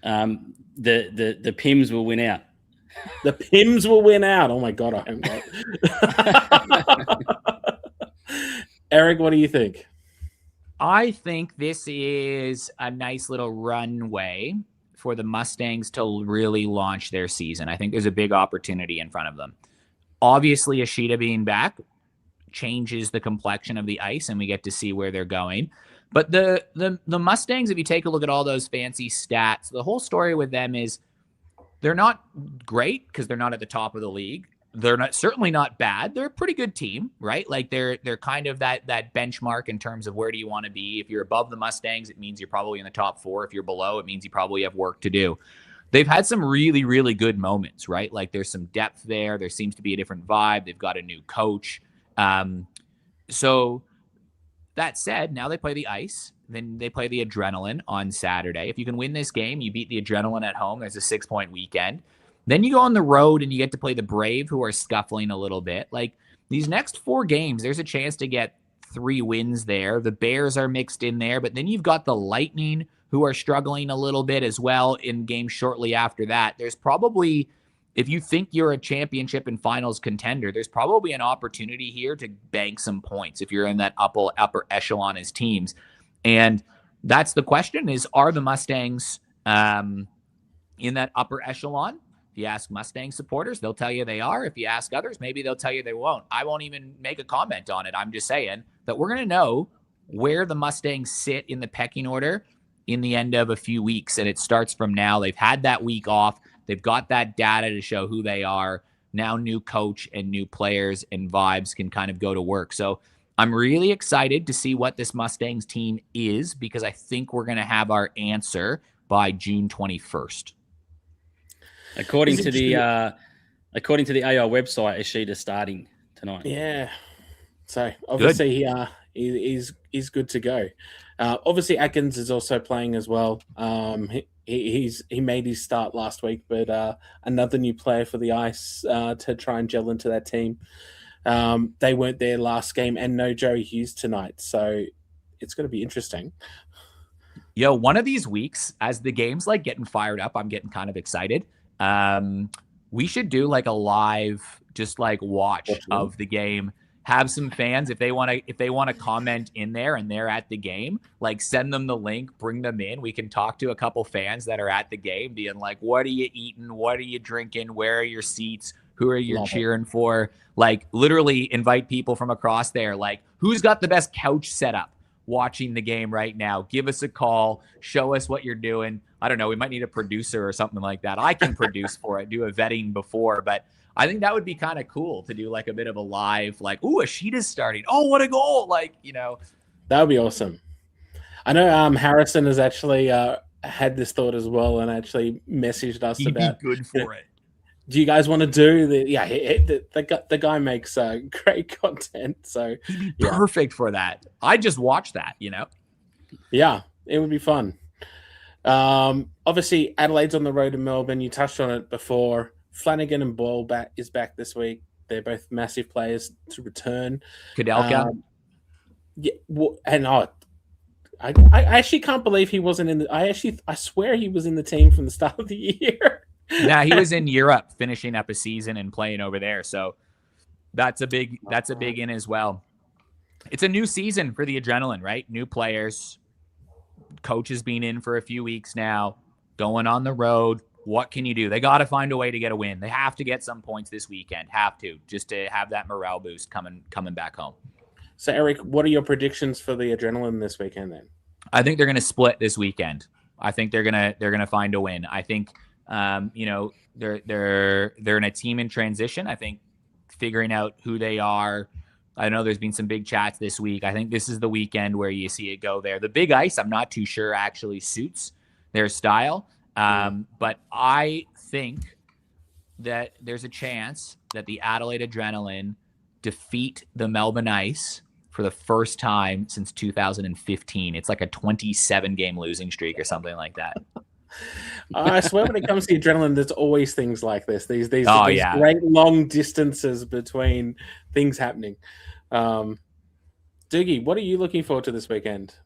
The Pims will win out. The Pims will win out. Oh my God, I am not. Eric, what do you think? I think this is a nice little runway for the Mustangs to really launch their season. I think there's a big opportunity in front of them. Obviously, Ishida being back changes the complexion of the ice, and we get to see where they're going. But the Mustangs, if you take a look at all those fancy stats, the whole story with them is they're not great because they're not at the top of the league. They're certainly not bad. They're a pretty good team, right? Like they're kind of that benchmark in terms of where do you want to be. If you're above the Mustangs, it means you're probably in the top 4. If you're below, it means you probably have work to do. They've had some really, really good moments, right? Like there's some depth there. There seems to be a different vibe. They've got a new coach. So that said, now they play the ice. Then they play the Adrenaline on Saturday. If you can win this game, you beat the Adrenaline at home. There's a 6-point weekend. Then you go on the road and you get to play the Brave, who are scuffling a little bit. Like these next 4 games, there's a chance to get 3 wins there. The Bears are mixed in there, but then you've got the Lightning, who are struggling a little bit as well in games shortly after that. There's probably, if you think you're a championship and finals contender, there's probably an opportunity here to bank some points if you're in that upper echelon as teams. And that's the question is, are the Mustangs in that upper echelon? If you ask Mustang supporters, they'll tell you they are. If you ask others, maybe they'll tell you they won't. I won't even make a comment on it. I'm just saying that we're going to know where the Mustangs sit in the pecking order in the end of a few weeks. And it starts from now. They've had that week off. They've got that data to show who they are. Now new coach and new players and vibes can kind of go to work. So I'm really excited to see what this Mustangs team is, because I think we're going to have our answer by June 21st. According to the AIHL website, Ishida starting tonight. Yeah. So obviously he's good to go. Obviously Atkins is also playing as well. He made his start last week, but another new player for the Ice to try and gel into that team. They weren't there last game, and no Joey Hughes tonight, so it's going to be interesting. Yo, one of these weeks, as the game's like getting fired up, I'm getting kind of excited. We should do like a live, just like watch of the game. Have some fans, if they want to comment in there and they're at the game, like send them the link, bring them in. We can talk to a couple fans that are at the game, being like, what are you eating? What are you drinking? Where are your seats? Who are you cheering for? Like literally invite people from across there. Like who's got the best couch setup watching the game right now? Give us a call. Show us what you're doing. I don't know. We might need a producer or something like that. I can produce for it, do a vetting before, but I think that would be kind of cool to do like a bit of a live, like, ooh, Ishida's starting. Oh, what a goal. Like, that would be awesome. I know Harrison has actually had this thought as well and actually messaged us about. He'd be good for it. Do you guys want to do the guy makes great content, so he'd be perfect for that. I just watched that, Yeah, it would be fun. Obviously Adelaide's on the road to Melbourne. You touched on it before. Flanagan and Boyle is back this week. They're both massive players to return. Kudelka. And I actually can't believe he wasn't in the. I swear he was in the team from the start of the year. Yeah, he was in Europe finishing up a season and playing over there. So that's a big in as well. It's a new season for the Adrenaline, right? New players. Coach has been in for a few weeks now, going on the road. What can you do? They got to find a way to get a win. They have to get some points this weekend. Have to, just to have that morale boost coming back home. So, Eric, what are your predictions for the Adrenaline this weekend then? I think they're going to split this weekend. I think they're gonna find a win. I think they're in a team in transition. I think figuring out who they are, I know there's been some big chats this week. I think this is the weekend where you see it go there. The big ice, I'm not too sure actually suits their style. But I think that there's a chance that the Adelaide Adrenaline defeat the Melbourne Ice for the first time since 2015. It's like a 27-game losing streak or something like that. I swear when it comes to Adrenaline, there's always things like this. These great long distances between things happening. Doogie, what are you looking forward to this weekend?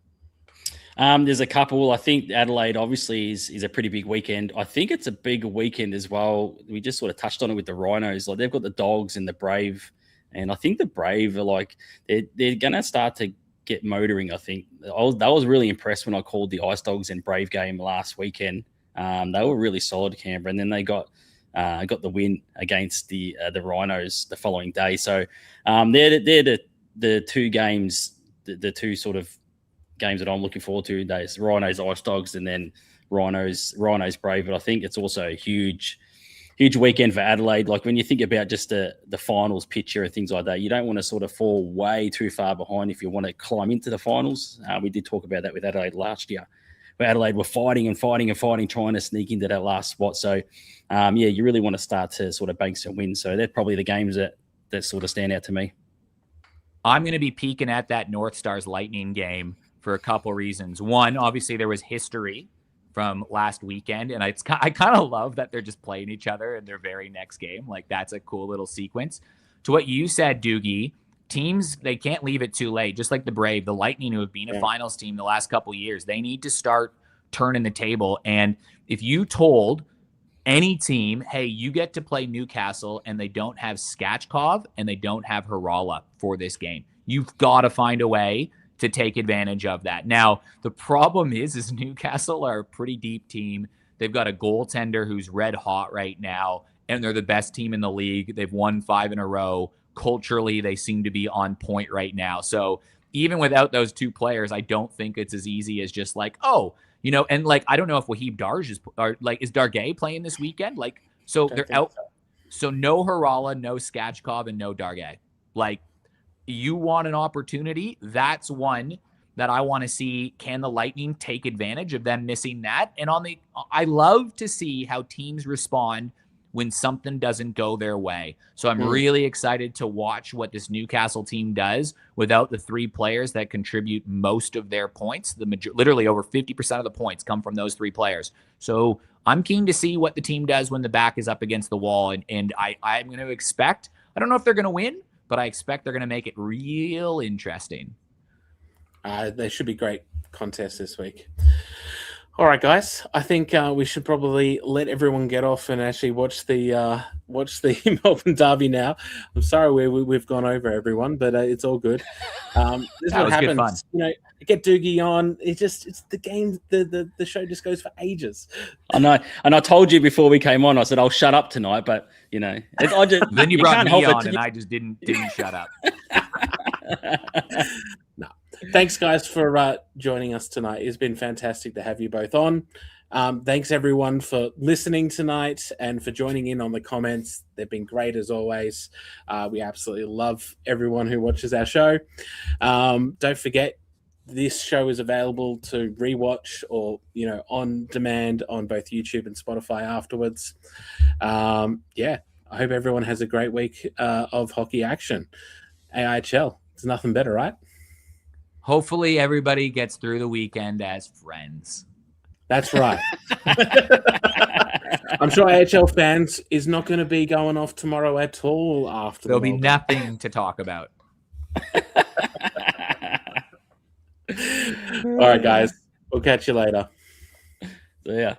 There's a couple. I think Adelaide obviously is a pretty big weekend. I think it's a big weekend as well. We just sort of touched on it with the Rhinos. Like they've got the Dogs and the Brave, and I think the Brave are like they're gonna start to get motoring. I think I was really impressed when I called the Ice Dogs and Brave game last weekend. They were really solid, Canberra, and then they got the win against the Rhinos the following day. So they're the two games, the two sort of games that I'm looking forward to. There's Rhinos Ice Dogs and then Rhinos Brave. But I think it's also a huge weekend for Adelaide. Like when you think about just the finals picture and things like that, you don't want to sort of fall way too far behind if you want to climb into the finals. We did talk about that with Adelaide last year, where Adelaide were fighting, trying to sneak into that last spot. So, you really want to start to sort of bank some wins. So they're probably the games that sort of stand out to me. I'm going to be peeking at that North Stars Lightning game for a couple reasons. One, obviously there was history from last weekend, and I kind of love that they're just playing each other in their very next game. Like that's a cool little sequence. To what you said, Doogie, teams, they can't leave it too late. Just like the Brave, the Lightning, who have been a finals team the last couple years, they need to start turning the table. And if you told any team, hey, you get to play Newcastle and they don't have Skachkov and they don't have Harala for this game, you've got to find a way to take advantage of that. Now, the problem is Newcastle are a pretty deep team. They've got a goaltender who's red hot right now, and they're the best team in the league. They've won 5 in a row. Culturally, they seem to be on point right now. So even without those two players, I don't think it's as easy as just like, and like, I don't know if Wahib Darj is Dargay playing this weekend? Like, so they're out. So no Harala, no Skachkov, and no Dargay. Like, you want an opportunity, that's one that I want to see. Can the Lightning take advantage of them missing that? And I love to see how teams respond when something doesn't go their way. So I'm really excited to watch what this Newcastle team does without the 3 players that contribute most of their points. Literally over 50% of the points come from those 3 players. So I'm keen to see what the team does when the back is up against the wall. And I'm going to expect, I don't know if they're going to win, but I expect they're going to make it real interesting. There should be great contests this week. All right, guys. I think we should probably let everyone get off and actually watch the Melbourne Derby now. I'm sorry we've gone over everyone, but it's all good. This is what happens. Good fun. Get Doogie on. It's the game. The show just goes for ages. I know, and I told you before we came on. I said I'll shut up tonight, but then you brought me on, and I just didn't shut up. No. Thanks, guys, for joining us tonight. It's been fantastic to have you both on. Thanks, everyone, for listening tonight and for joining in on the comments. They've been great, as always. We absolutely love everyone who watches our show. Don't forget, this show is available to rewatch or, on demand on both YouTube and Spotify afterwards. I hope everyone has a great week of hockey action. AIHL. It's nothing better, right? Hopefully everybody gets through the weekend as friends. That's right. I'm sure AHL fans is not going to be going off tomorrow at all after. There'll be nothing to talk about. All right, guys. We'll catch you later. See ya.